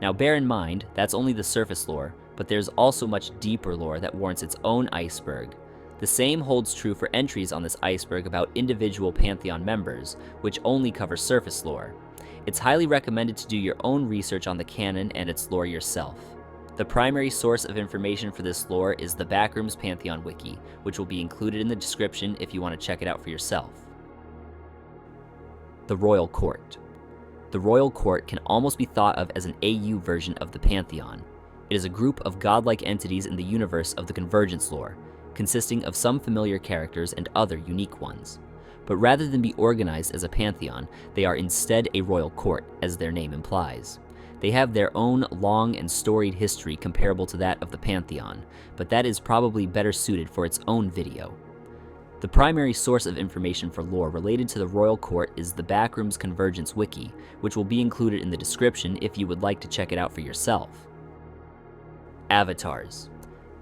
Now bear in mind, that's only the surface lore, but there's also much deeper lore that warrants its own iceberg. The same holds true for entries on this iceberg about individual Pantheon members, which only cover surface lore. It's highly recommended to do your own research on the canon and its lore yourself. The primary source of information for this lore is the Backrooms Pantheon Wiki, which will be included in the description if you want to check it out for yourself. The Royal Court. The Royal Court can almost be thought of as an AU version of the Pantheon. It is a group of godlike entities in the universe of the Convergence lore, consisting of some familiar characters and other unique ones. But rather than be organized as a pantheon, they are instead a royal court, as their name implies. They have their own long and storied history comparable to that of the Pantheon, but that is probably better suited for its own video. The primary source of information for lore related to the Royal Court is the Backrooms Convergence Wiki, which will be included in the description if you would like to check it out for yourself. Avatars.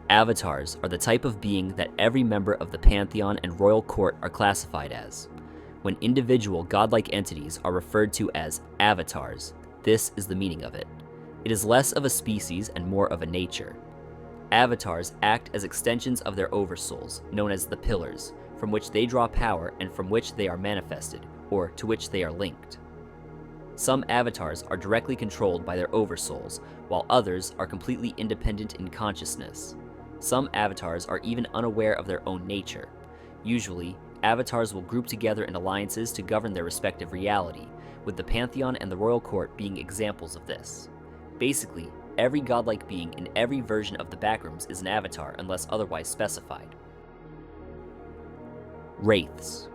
Avatars are the type of being that every member of the Pantheon and Royal Court are classified as. When individual godlike entities are referred to as avatars, this is the meaning of it. It is less of a species and more of a nature. Avatars act as extensions of their oversouls, known as the pillars, from which they draw power and from which they are manifested, or to which they are linked. Some avatars are directly controlled by their oversouls, while others are completely independent in consciousness. Some avatars are even unaware of their own nature. Usually, avatars will group together in alliances to govern their respective reality, with the Pantheon and the Royal Court being examples of this. Basically, every godlike being in every version of the Backrooms is an avatar unless otherwise specified. Wraiths.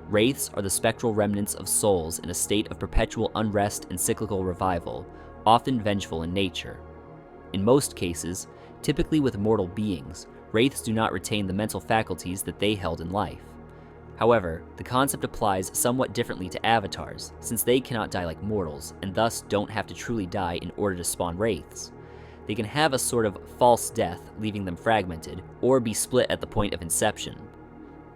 Wraiths are the spectral remnants of souls in a state of perpetual unrest and cyclical revival, often vengeful in nature. In most cases, typically with mortal beings, wraiths do not retain the mental faculties that they held in life. However, the concept applies somewhat differently to avatars, since they cannot die like mortals, and thus don't have to truly die in order to spawn wraiths. They can have a sort of false death, leaving them fragmented, or be split at the point of inception.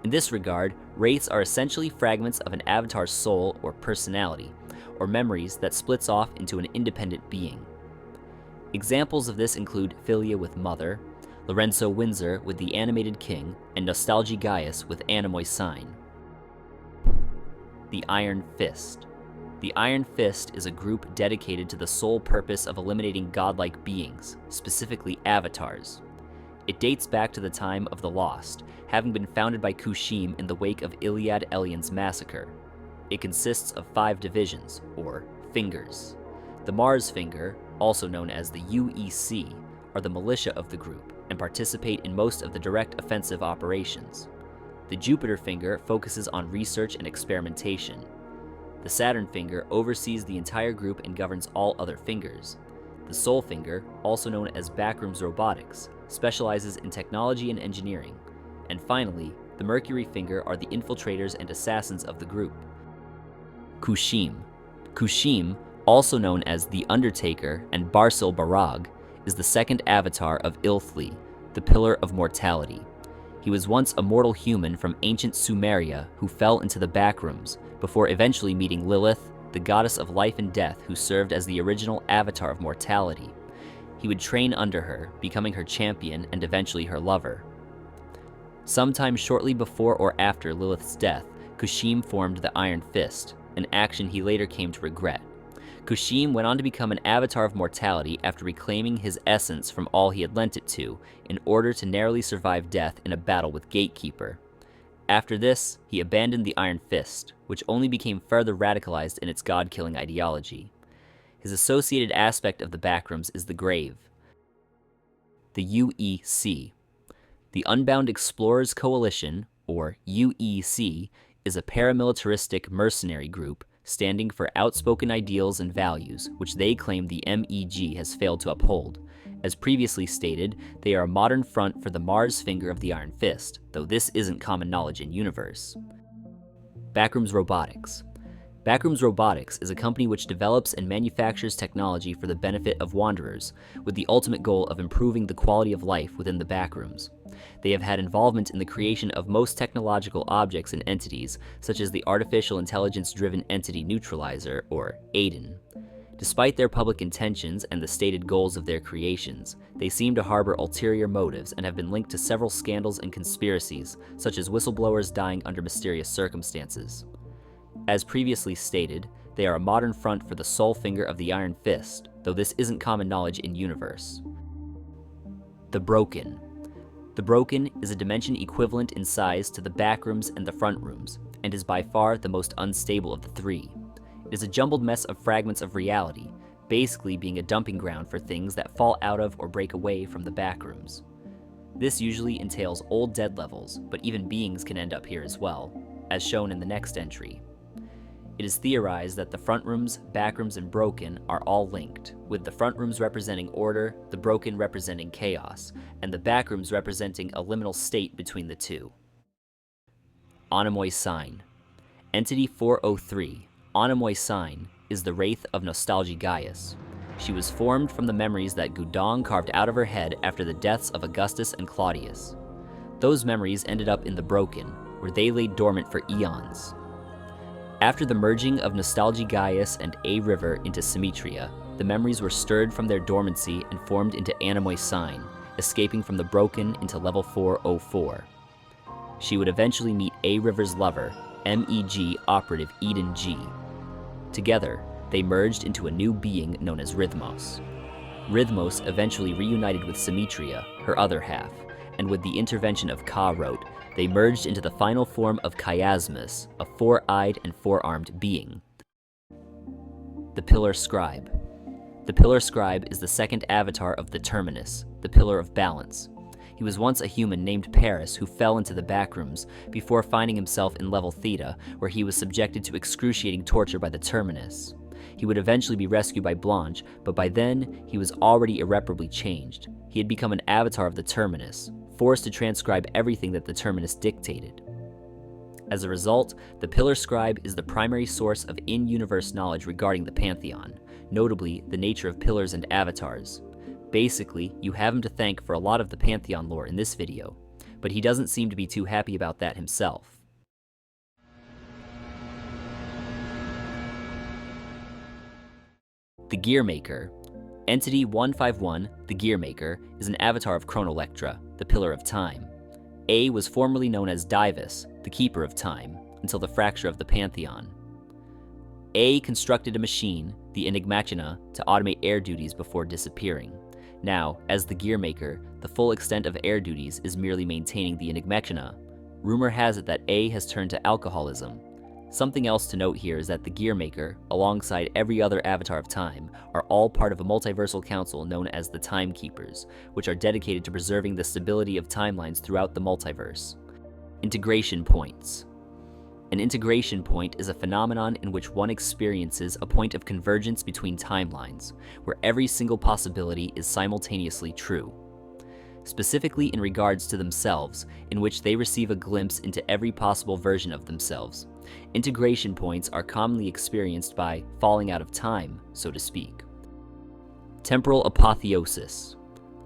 In this regard, wraiths are essentially fragments of an avatar's soul or personality, or memories that splits off into an independent being. Examples of this include Philia with Mother, Lorenzo Windsor with the Animated King, and Nostalgia Gaius with Animoy Sign. The Iron Fist. The Iron Fist is a group dedicated to the sole purpose of eliminating godlike beings, specifically avatars. It dates back to the time of the Lost, having been founded by Kushim in the wake of Iliad Elion's massacre. It consists of 5 divisions, or fingers. The Mars Finger, also known as the UEC, are the militia of the group and participate in most of the direct offensive operations. The Jupiter Finger focuses on research and experimentation. The Saturn Finger oversees the entire group and governs all other fingers. The Sol Finger, also known as Backrooms Robotics, specializes in technology and engineering. And finally, the Mercury Finger are the infiltrators and assassins of the group. Kushim. Kushim, also known as the Undertaker and Barsil Barag, is the second avatar of Ilthli, the Pillar of Mortality. He was once a mortal human from ancient Sumeria who fell into the Backrooms, before eventually meeting Lilith, the goddess of life and death who served as the original avatar of mortality. He would train under her, becoming her champion and eventually her lover. Sometime shortly before or after Lilith's death, Kushim formed the Iron Fist, an action he later came to regret. Kushim went on to become an avatar of mortality after reclaiming his essence from all he had lent it to, in order to narrowly survive death in a battle with Gatekeeper. After this, he abandoned the Iron Fist, which only became further radicalized in its god-killing ideology. His associated aspect of the Backrooms is the Grave. The UEC. The Unbound Explorers Coalition, or UEC, is a paramilitaristic mercenary group standing for outspoken ideals and values, which they claim the MEG has failed to uphold. As previously stated, they are a modern front for the Mars Finger of the Iron Fist, though this isn't common knowledge in universe. Backrooms Robotics. Backrooms Robotics is a company which develops and manufactures technology for the benefit of wanderers, with the ultimate goal of improving the quality of life within the Backrooms. They have had involvement in the creation of most technological objects and entities, such as the Artificial Intelligence-Driven Entity Neutralizer, or AIDEN. Despite their public intentions and the stated goals of their creations, they seem to harbor ulterior motives and have been linked to several scandals and conspiracies, such as whistleblowers dying under mysterious circumstances. As previously stated, they are a modern front for the Sol Finger of the Iron Fist, though this isn't common knowledge in universe. The Broken. The Broken is a dimension equivalent in size to the Backrooms and the Front Rooms, and is by far the most unstable of the 3. It is a jumbled mess of fragments of reality, basically being a dumping ground for things that fall out of or break away from the Backrooms. This usually entails old dead levels, but even beings can end up here as well, as shown in the next entry. It is theorized that the Front Rooms, Backrooms, and Broken are all linked, with the Front Rooms representing order, the Broken representing chaos, and the Backrooms representing a liminal state between the two. Animoy Sign. Entity 403, Animoy Sign, is the wraith of Nostalgia Gaius. She was formed from the memories that Gudong carved out of her head after the deaths of Augustus and Claudius. Those memories ended up in the Broken, where they lay dormant for eons. After the merging of Nostalgia Gaius and A River into Symmetria, the memories were stirred from their dormancy and formed into Animoy Sign, escaping from the Broken into level 404. She would eventually meet A River's lover, MEG operative Eden G. Together, they merged into a new being known as Rhythmos. Rhythmos eventually reunited with Symmetria, her other half, and with the intervention of Ka-Rot, they merged into the final form of Chiasmus, a 4-eyed and 4-armed being. The Pillar Scribe. The Pillar Scribe is the second avatar of the Terminus, the Pillar of Balance. He was once a human named Paris who fell into the Backrooms before finding himself in level Theta, where he was subjected to excruciating torture by the Terminus. He would eventually be rescued by Blanche, but by then, he was already irreparably changed. He had become an avatar of the Terminus, forced to transcribe everything that the Terminus dictated. As a result, the Pillar Scribe is the primary source of in-universe knowledge regarding the Pantheon, notably the nature of pillars and avatars. Basically, you have him to thank for a lot of the Pantheon lore in this video, but he doesn't seem to be too happy about that himself. The Gearmaker. Entity 151, the Gearmaker, is an avatar of Chronolectra, the Pillar of Time. A was formerly known as Divus, the Keeper of Time, until the fracture of the Pantheon. A constructed a machine, the Enigmachina, to automate air duties before disappearing. Now, as the Gearmaker, the full extent of air duties is merely maintaining the Enigmachina. Rumor has it that A has turned to alcoholism. Something else to note here is that the Gearmaker, alongside every other avatar of time, are all part of a multiversal council known as the Timekeepers, which are dedicated to preserving the stability of timelines throughout the multiverse. Integration points. An integration point is a phenomenon in which one experiences a point of convergence between timelines, where every single possibility is simultaneously true. Specifically in regards to themselves, in which they receive a glimpse into every possible version of themselves. Integration points are commonly experienced by falling out of time, so to speak. Temporal apotheosis.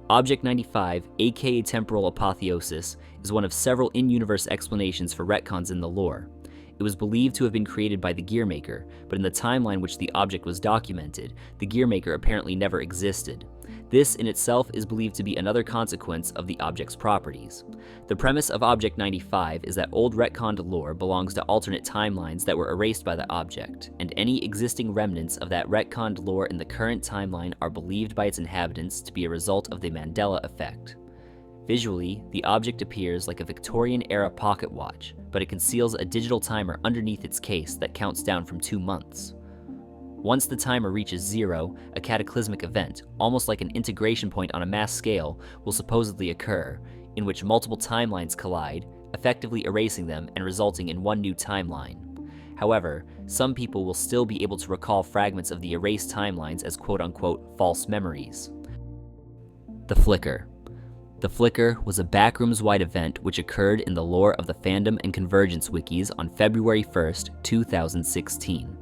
Object 95, aka Temporal Apotheosis, is one of several in-universe explanations for retcons in the lore. It was believed to have been created by the Gearmaker, but in the timeline which the object was documented, the Gearmaker apparently never existed. This in itself is believed to be another consequence of the object's properties. The premise of Object 95 is that old retconned lore belongs to alternate timelines that were erased by the object, and any existing remnants of that retconned lore in the current timeline are believed by its inhabitants to be a result of the Mandela effect. Visually, the object appears like a Victorian-era pocket watch, but it conceals a digital timer underneath its case that counts down from 2 months. Once the timer reaches 0, a cataclysmic event, almost like an integration point on a mass scale, will supposedly occur, in which multiple timelines collide, effectively erasing them and resulting in one new timeline. However, some people will still be able to recall fragments of the erased timelines as quote-unquote false memories. The Flicker. The Flicker was a Backrooms-wide event which occurred in the lore of the Fandom and Convergence wikis on February 1st, 2016.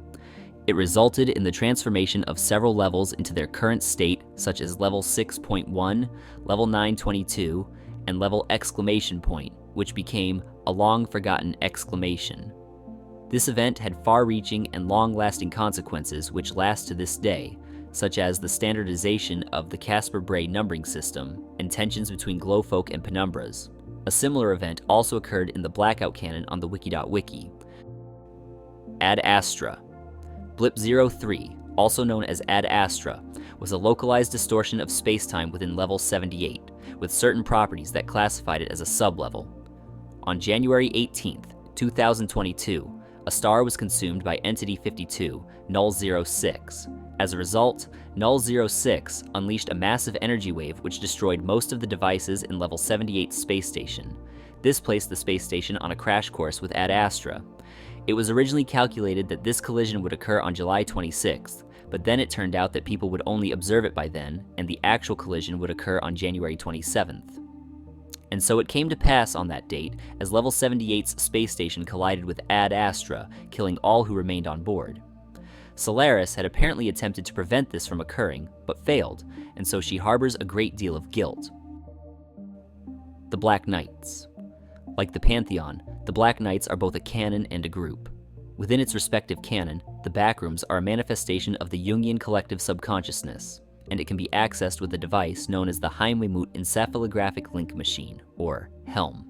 It resulted in the transformation of several levels into their current state, such as level 6.1, level 922, and level exclamation point, which became a long-forgotten exclamation. This event had far-reaching and long-lasting consequences which last to this day, such as the standardization of the Casper Bray numbering system and tensions between Glowfolk and Penumbras. A similar event also occurred in the Blackout canon on the wiki.wiki. Ad Astra. Blip 03, also known as Ad Astra, was a localized distortion of spacetime within level 78, with certain properties that classified it as a sublevel. On January 18th, 2022, a star was consumed by Entity 52, Null 06. As a result, Null 06 unleashed a massive energy wave which destroyed most of the devices in level 78's space station. This placed the space station on a crash course with Ad Astra. It was originally calculated that this collision would occur on July 26th, but then it turned out that people would only observe it by then, and the actual collision would occur on January 27th. And so it came to pass on that date, as Level 78's space station collided with Ad Astra, killing all who remained on board. Solaris had apparently attempted to prevent this from occurring, but failed, and so she harbors a great deal of guilt. The Black Knights. Like the Pantheon, the Black Knights are both a canon and a group. Within its respective canon, the Backrooms are a manifestation of the Jungian collective subconsciousness, and it can be accessed with a device known as the Heimwehmut Encephalographic Link Machine, or HELM.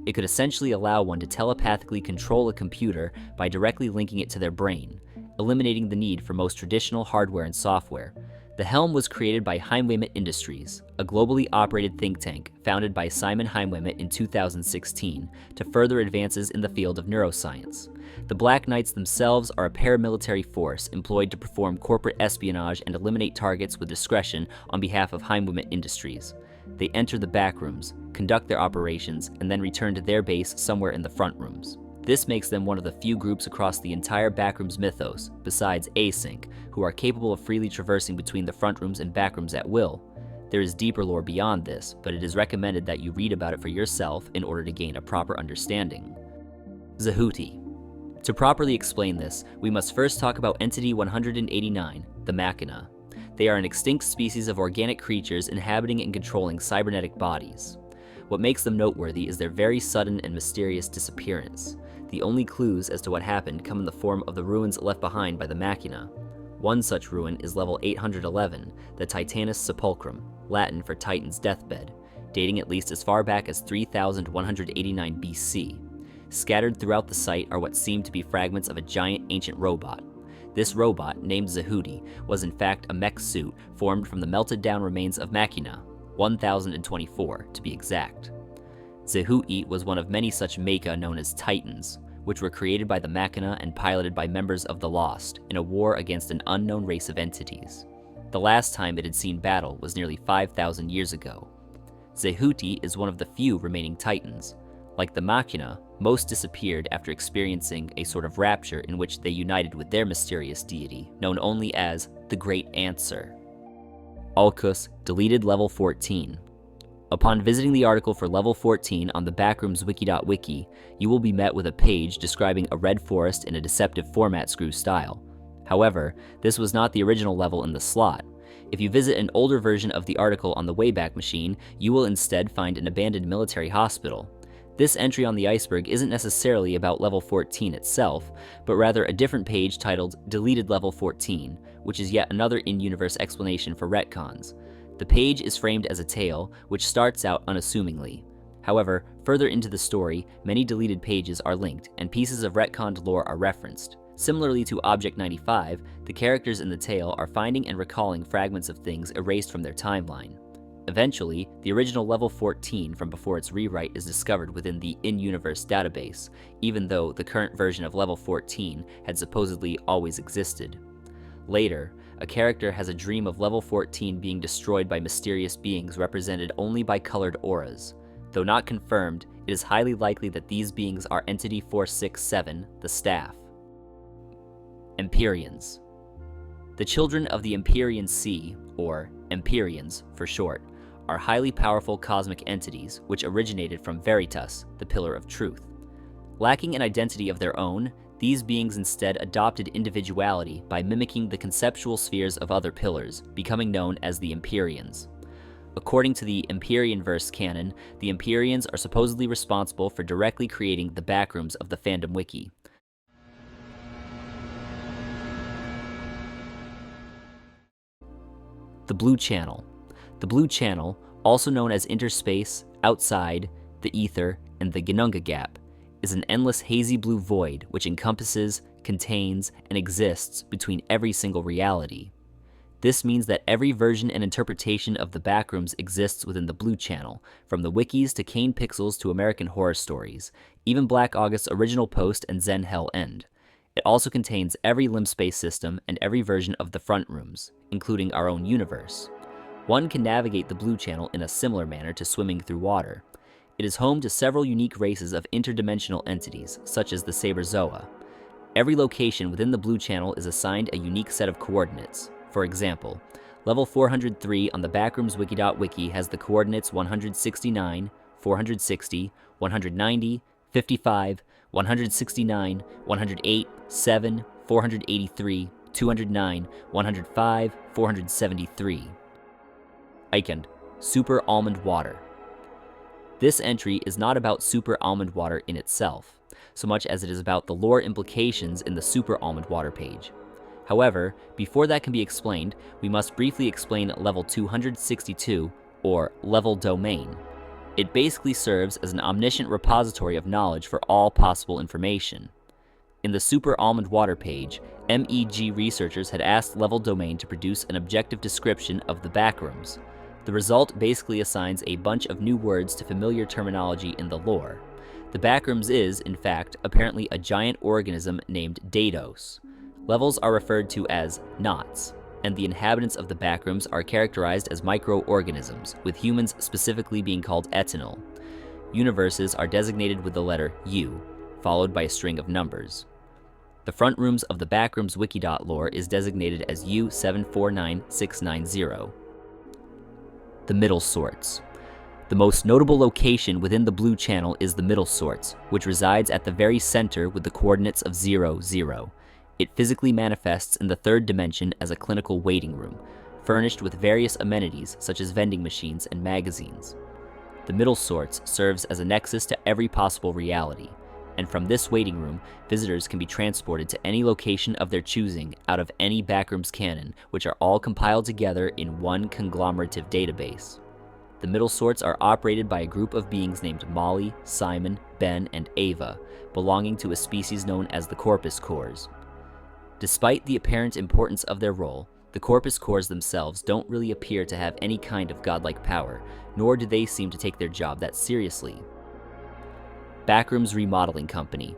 It could essentially allow one to telepathically control a computer by directly linking it to their brain, eliminating the need for most traditional hardware and software. The Helm was created by Heimwehmut Industries, a globally operated think tank founded by Simon Heimwehmut in 2016 to further advances in the field of neuroscience. The Black Knights themselves are a paramilitary force employed to perform corporate espionage and eliminate targets with discretion on behalf of Heimwehmut Industries. They enter the Backrooms, conduct their operations, and then return to their base somewhere in the front rooms. This makes them one of the few groups across the entire Backrooms mythos, besides Async, who are capable of freely traversing between the front rooms and backrooms at will. There is deeper lore beyond this, but it is recommended that you read about it for yourself in order to gain a proper understanding. Zehuti. To properly explain this, we must first talk about Entity 189, the Machina. They are an extinct species of organic creatures inhabiting and controlling cybernetic bodies. What makes them noteworthy is their very sudden and mysterious disappearance. The only clues as to what happened come in the form of the ruins left behind by the Machina. One such ruin is level 811, the Titanus Sepulchrum, Latin for Titan's deathbed, dating at least as far back as 3189 BC. Scattered throughout the site are what seem to be fragments of a giant ancient robot. This robot, named Zehuti, was in fact a mech suit formed from the melted down remains of Machina, 1024 to be exact. Zehuti was one of many such mecha known as Titans, which were created by the Machina and piloted by members of the Lost in a war against an unknown race of entities. The last time it had seen battle was nearly 5,000 years ago. Zehuti is one of the few remaining Titans. Like the Machina, most disappeared after experiencing a sort of rapture in which they united with their mysterious deity, known only as the Great Answer. Ulcus deleted level 14. Upon visiting the article for level 14 on the Backrooms wiki.wiki, you will be met with a page describing a red forest in a deceptive format screw style. However, this was not the original level in the slot. If you visit an older version of the article on the Wayback Machine, you will instead find an abandoned military hospital. This entry on the Iceberg isn't necessarily about level 14 itself, but rather a different page titled Deleted Level 14, which is yet another in-universe explanation for retcons. The page is framed as a tale, which starts out unassumingly. However, further into the story, many deleted pages are linked, and pieces of retconned lore are referenced. Similarly to Object 95, the characters in the tale are finding and recalling fragments of things erased from their timeline. Eventually, the original level 14 from before its rewrite is discovered within the in-universe database, even though the current version of level 14 had supposedly always existed. Later, a character has a dream of level 14 being destroyed by mysterious beings represented only by colored auras. Though not confirmed, it is highly likely that these beings are Entity 467, the Staff. Empyreans. The children of the Empyrean Sea, or Empyreans for short, are highly powerful cosmic entities which originated from Veritas, the Pillar of Truth. Lacking an identity of their own, these beings instead adopted individuality by mimicking the conceptual spheres of other pillars, becoming known as the Empyreans. According to the Empyrean-verse canon, the Empyreans are supposedly responsible for directly creating the Backrooms of the fandom wiki. The Blue Channel. The Blue Channel, also known as Interspace, Outside, the Ether, and the Ginunga Gap, is an endless hazy blue void which encompasses, contains, and exists between every single reality. This means that every version and interpretation of the Backrooms exists within the Blue Channel, from the wikis to Kane Pixels to American Horror Stories, even Black August's original post and Zen Hell End. It also contains every limb space system and every version of the front rooms, including our own universe. One can navigate the Blue Channel in a similar manner to swimming through water. It is home to several unique races of interdimensional entities, such as the Saberzoa. Every location within the Blue Channel is assigned a unique set of coordinates. For example, level 403 on the Backrooms wiki.wiki has the coordinates 169, 460, 190, 55, 169, 108, 7, 483, 209, 105, 473. Eikend, Super Almond Water. This entry is not about Super Almond Water in itself, so much as it is about the lore implications in the Super Almond Water page. However, before that can be explained, we must briefly explain level 262, or level domain. It basically serves as an omniscient repository of knowledge for all possible information. In the Super Almond Water page, MEG researchers had asked Level Domain to produce an objective description of the Backrooms. The result basically assigns a bunch of new words to familiar terminology in the lore. The Backrooms is, in fact, apparently a giant organism named Dados. Levels are referred to as knots, and the inhabitants of the Backrooms are characterized as microorganisms, with humans specifically being called Etinal. Universes are designated with the letter U, followed by a string of numbers. The front rooms of the Backrooms wiki.lore is designated as U749690. The Middle Sorts. The most notable location within the blue channel is the middle sorts, which resides at the very center with the coordinates of 0, 0. It physically manifests in the third dimension as a clinical waiting room, furnished with various amenities such as vending machines and magazines. The middle sorts serves as a nexus to every possible reality, and from this waiting room, visitors can be transported to any location of their choosing out of any Backrooms canon, which are all compiled together in one conglomerative database. The middle sorts are operated by a group of beings named Molly, Simon, Ben, and Ava, belonging to a species known as the Corpus Cores. Despite the apparent importance of their role, the Corpus Cores themselves don't really appear to have any kind of godlike power, nor do they seem to take their job that seriously. Backrooms Remodeling Company.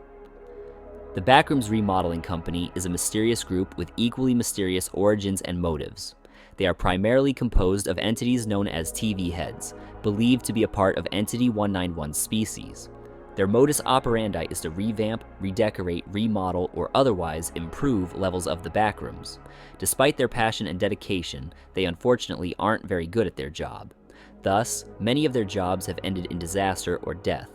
The Backrooms Remodeling Company is a mysterious group with equally mysterious origins and motives. They are primarily composed of entities known as TV heads, believed to be a part of Entity 191 species. Their modus operandi is to revamp, redecorate, remodel, or otherwise improve levels of the Backrooms. Despite their passion and dedication, they unfortunately aren't very good at their job. Thus, many of their jobs have ended in disaster or death.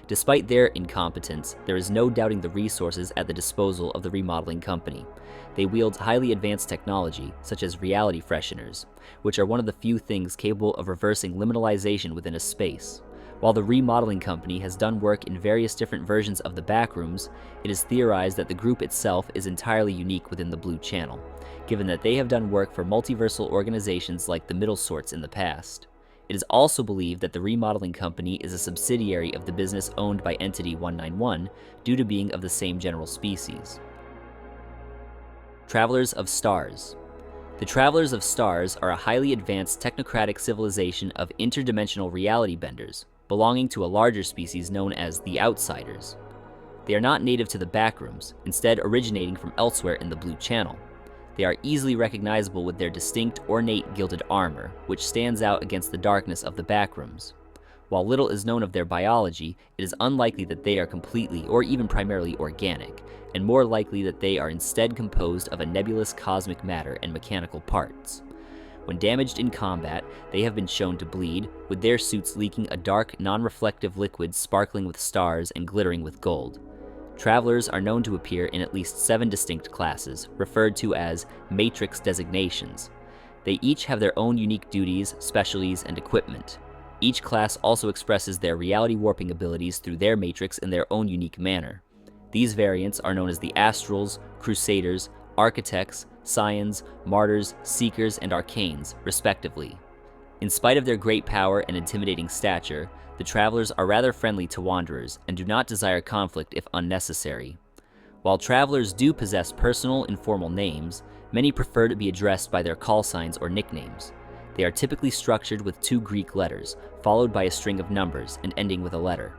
Despite their incompetence, there is no doubting the resources at the disposal of the remodeling company. They wield highly advanced technology, such as reality fresheners, which are one of the few things capable of reversing liminalization within a space. While the remodeling company has done work in various different versions of the Backrooms, it is theorized that the group itself is entirely unique within the Blue Channel, given that they have done work for multiversal organizations like the Middle Sorts in the past. It is also believed that the remodeling company is a subsidiary of the business owned by Entity 191 due to being of the same general species. Travelers of Stars. The Travelers of Stars are a highly advanced technocratic civilization of interdimensional reality benders, belonging to a larger species known as the Outsiders. They are not native to the Backrooms, instead originating from elsewhere in the Blue Channel. They are easily recognizable with their distinct ornate gilded armor, which stands out against the darkness of the Backrooms. While little is known of their biology, it is unlikely that they are completely or even primarily organic, and more likely that they are instead composed of a nebulous cosmic matter and mechanical parts. When damaged in combat, they have been shown to bleed, with their suits leaking a dark, non-reflective liquid sparkling with stars and glittering with gold. Travelers are known to appear in at least 7 distinct classes, referred to as Matrix designations. They each have their own unique duties, specialties, and equipment. Each class also expresses their reality warping abilities through their matrix in their own unique manner. These variants are known as the Astrals, Crusaders, Architects, Scions, Martyrs, Seekers, and Arcanes, respectively. In spite of their great power and intimidating stature, the Travelers are rather friendly to Wanderers and do not desire conflict if unnecessary. While Travelers do possess personal, informal names, many prefer to be addressed by their call signs or nicknames. They are typically structured with 2 Greek letters, followed by a string of numbers and ending with a letter.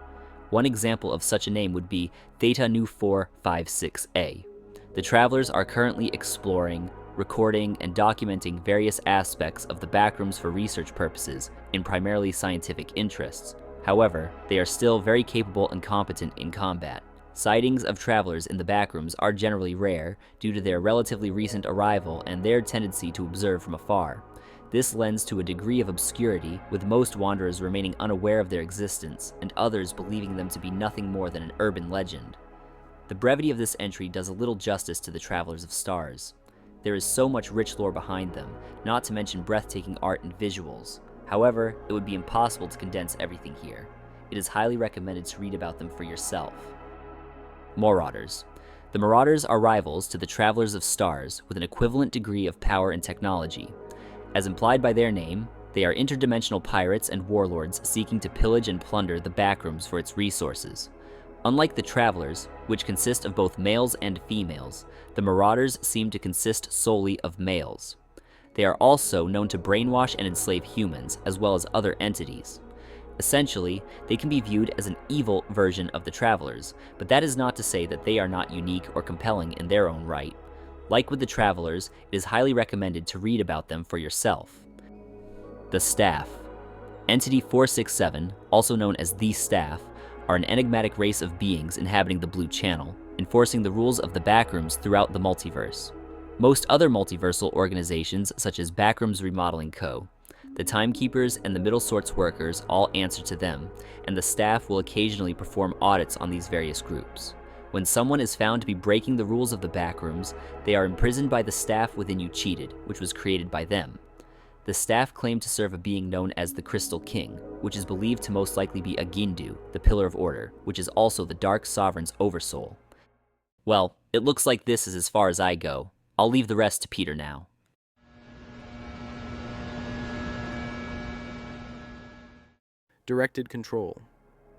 One example of such a name would be Theta Nu 456A. The Travelers are currently exploring, recording, and documenting various aspects of the Backrooms for research purposes in primarily scientific interests. However, they are still very capable and competent in combat. Sightings of Travelers in the Backrooms are generally rare due to their relatively recent arrival and their tendency to observe from afar. This lends to a degree of obscurity, with most Wanderers remaining unaware of their existence, and others believing them to be nothing more than an urban legend. The brevity of this entry does a little justice to the Travelers of Stars. There is so much rich lore behind them, not to mention breathtaking art and visuals. However, it would be impossible to condense everything here. It is highly recommended to read about them for yourself. Marauders. The Marauders are rivals to the Travelers of Stars with an equivalent degree of power and technology. As implied by their name, they are interdimensional pirates and warlords seeking to pillage and plunder the Backrooms for its resources. Unlike the Travelers, which consist of both males and females, the Marauders seem to consist solely of males. They are also known to brainwash and enslave humans, as well as other entities. Essentially, they can be viewed as an evil version of the Travelers, but that is not to say that they are not unique or compelling in their own right. Like with the Travelers, it is highly recommended to read about them for yourself. The Staff. Entity 467, also known as the Staff, are an enigmatic race of beings inhabiting the Blue Channel, enforcing the rules of the Backrooms throughout the multiverse. Most other multiversal organizations, such as Backrooms Remodeling Co., The timekeepers and the middle sorts workers all answer to them, and the staff will occasionally perform audits on these various groups. When someone is found to be breaking the rules of the Backrooms, they are imprisoned by the staff within You Cheated, which was created by them. The staff claim to serve a being known as the Crystal King, which is believed to most likely be a Gindu, the Pillar of Order, which is also the Dark Sovereign's oversoul. Well, it looks like this is as far as I go. I'll leave the rest to Peter now. Directed control.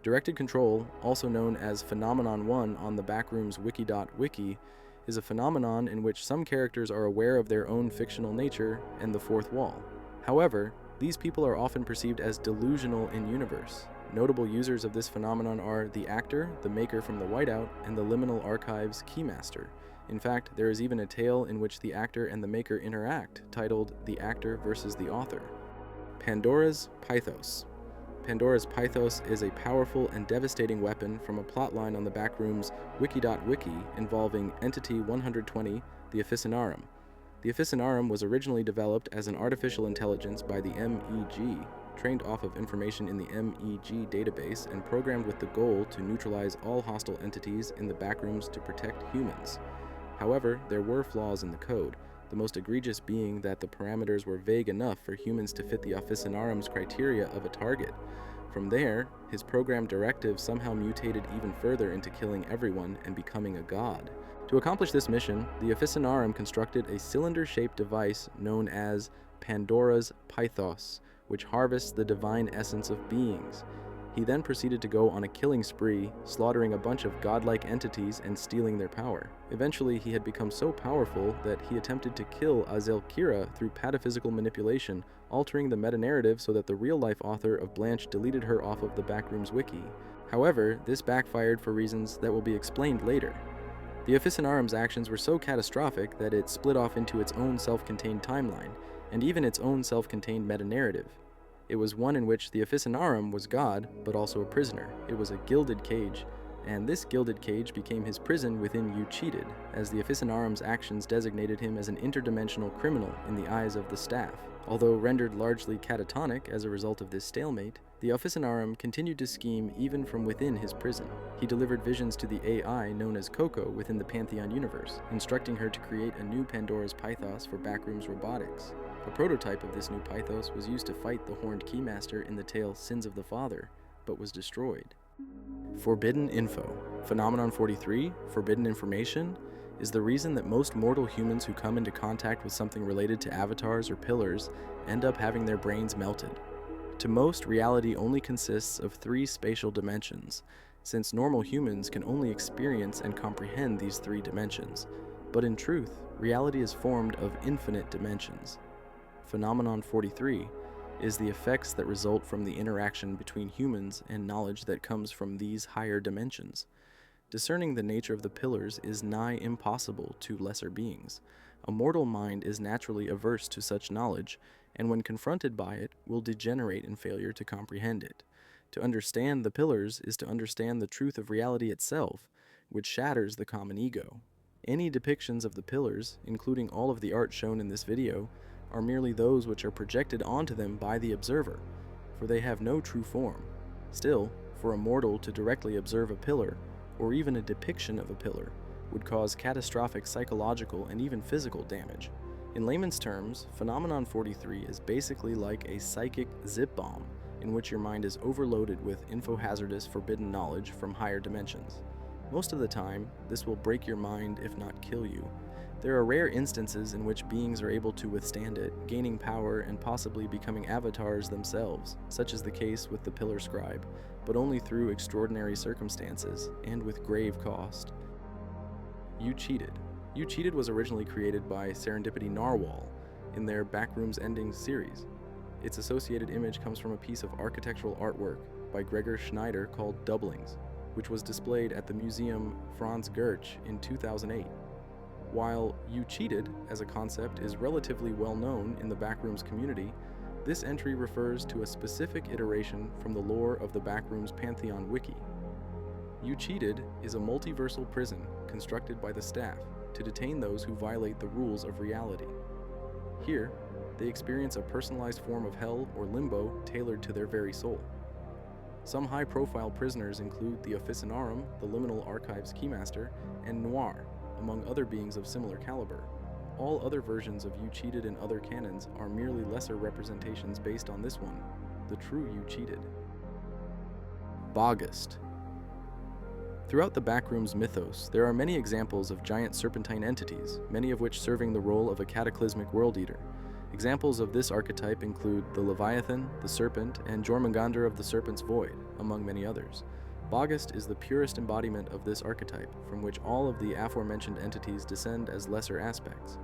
Directed control, also known as Phenomenon 1 on the Backrooms wiki.wiki, is a phenomenon in which some characters are aware of their own fictional nature and the fourth wall. However, these people are often perceived as delusional in universe. Notable users of this phenomenon are the actor, the maker from the Whiteout, and the Liminal Archives Keymaster. In fact, there is even a tale in which the actor and the maker interact, titled The Actor versus the Author. Pandora's Pythos. Pandora's Pythos is a powerful and devastating weapon from a plotline on the Backrooms wiki.wiki involving Entity 120, the Officinarum. The Officinarum was originally developed as an artificial intelligence by the MEG, trained off of information in the MEG database and programmed with the goal to neutralize all hostile entities in the Backrooms to protect humans. However, there were flaws in the code, the most egregious being that the parameters were vague enough for humans to fit the Officinarum's criteria of a target. From there, his program directive somehow mutated even further into killing everyone and becoming a god. To accomplish this mission, the Officinarum constructed a cylinder-shaped device known as Pandora's Pythos, which harvests the divine essence of beings. He then proceeded to go on a killing spree, slaughtering a bunch of godlike entities and stealing their power. Eventually, he had become so powerful that he attempted to kill Azelkira through pataphysical manipulation, altering the meta-narrative so that the real-life author of Blanche deleted her off of the Backrooms wiki. However, this backfired for reasons that will be explained later. The Officinarum's actions were so catastrophic that it split off into its own self-contained timeline, and even its own self-contained meta-narrative. It was one in which the Officinarum was God, but also a prisoner. It was a gilded cage, and this gilded cage became his prison within You Cheated, as the Officinarum's actions designated him as an interdimensional criminal in the eyes of the staff. Although rendered largely catatonic as a result of this stalemate, the Officinarum continued to scheme even from within his prison. He delivered visions to the AI known as Coco within the Pantheon universe, instructing her to create a new Pandora's Pythos for Backrooms robotics. A prototype of this new Pythos was used to fight the Horned Keymaster in the tale Sins of the Father, but was destroyed. Forbidden Info. Phenomenon 43, Forbidden Information, is the reason that most mortal humans who come into contact with something related to avatars or pillars end up having their brains melted. To most, reality only consists of 3 spatial dimensions, since normal humans can only experience and comprehend these 3 dimensions. But in truth, reality is formed of infinite dimensions. Phenomenon 43 is the effects that result from the interaction between humans and knowledge that comes from these higher dimensions. Discerning the nature of the pillars is nigh impossible to lesser beings. A mortal mind is naturally averse to such knowledge, and when confronted by it, will degenerate in failure to comprehend it. To understand the pillars is to understand the truth of reality itself, which shatters the common ego. Any depictions of the pillars, including all of the art shown in this video, are merely those which are projected onto them by the observer, for they have no true form. Still, for a mortal to directly observe a pillar, or even a depiction of a pillar, would cause catastrophic psychological and even physical damage. In layman's terms, Phenomenon 43 is basically like a psychic zip bomb, in which your mind is overloaded with info-hazardous forbidden knowledge from higher dimensions. Most of the time, this will break your mind if not kill you. There are rare instances in which beings are able to withstand it, gaining power and possibly becoming avatars themselves, such as the case with the Pillar Scribe, but only through extraordinary circumstances and with grave cost. You Cheated. You Cheated was originally created by Serendipity Narwhal in their Backrooms Endings series. Its associated image comes from a piece of architectural artwork by Gregor Schneider called Doublings, which was displayed at the Museum Franz Gurch in 2008. While You Cheated as a concept is relatively well known in the Backrooms community, this entry refers to a specific iteration from the lore of the Backrooms Pantheon wiki. You Cheated is a multiversal prison constructed by the staff to detain those who violate the rules of reality. Here, They experience a personalized form of hell or limbo tailored to their very soul. Some high-profile prisoners include the Officinarum, the Liminal Archives Keymaster, and Noir, among other beings of similar caliber. All other versions of You Cheated in other canons are merely lesser representations based on this one, the true You Cheated. Boggist. Throughout the Backrooms mythos, there are many examples of giant serpentine entities, many of which serving the role of a cataclysmic world eater. Examples of this archetype include the Leviathan, the Serpent, and Jormungandr of the Serpent's Void, among many others. Boggist is the purest embodiment of this archetype, from which all of the aforementioned entities descend as lesser aspects.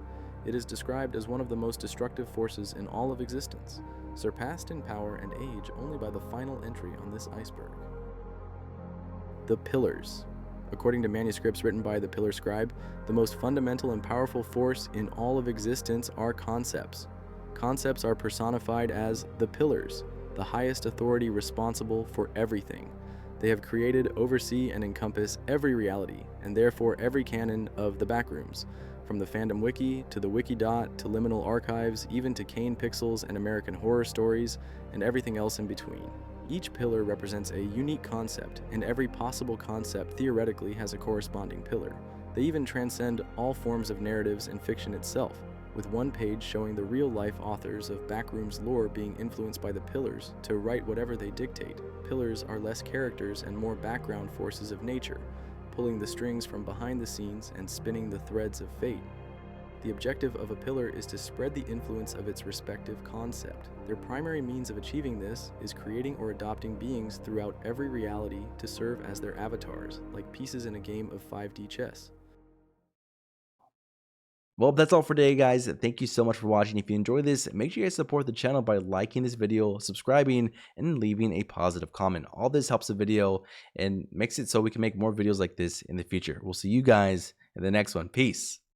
It is described as one of the most destructive forces in all of existence, surpassed in power and age only by the final entry on this iceberg. The Pillars. According to manuscripts written by the Pillar Scribe, the most fundamental and powerful force in all of existence are concepts. Concepts are personified as the Pillars, the highest authority responsible for everything. They have created, oversee, and encompass every reality, and therefore every canon of the Backrooms, from the fandom wiki to the Wikidot to Liminal Archives, even to Kane Pixels and American Horror Stories, and everything else in between. Each pillar represents a unique concept, and every possible concept theoretically has a corresponding pillar. They even transcend all forms of narratives and fiction itself, with one page showing the real-life authors of Backrooms lore being influenced by the pillars to write whatever they dictate. Pillars are less characters and more background forces of nature, pulling the strings from behind the scenes and spinning the threads of fate. The objective of a pillar is to spread the influence of its respective concept. Their primary means of achieving this is creating or adopting beings throughout every reality to serve as their avatars, like pieces in a game of 5D chess. Well, that's all for today, guys. Thank you so much for watching. If you enjoyed this, make sure you guys support the channel by liking this video, subscribing, and leaving a positive comment. All this helps the video and makes it so we can make more videos like this in the future. We'll see you guys in the next one. Peace.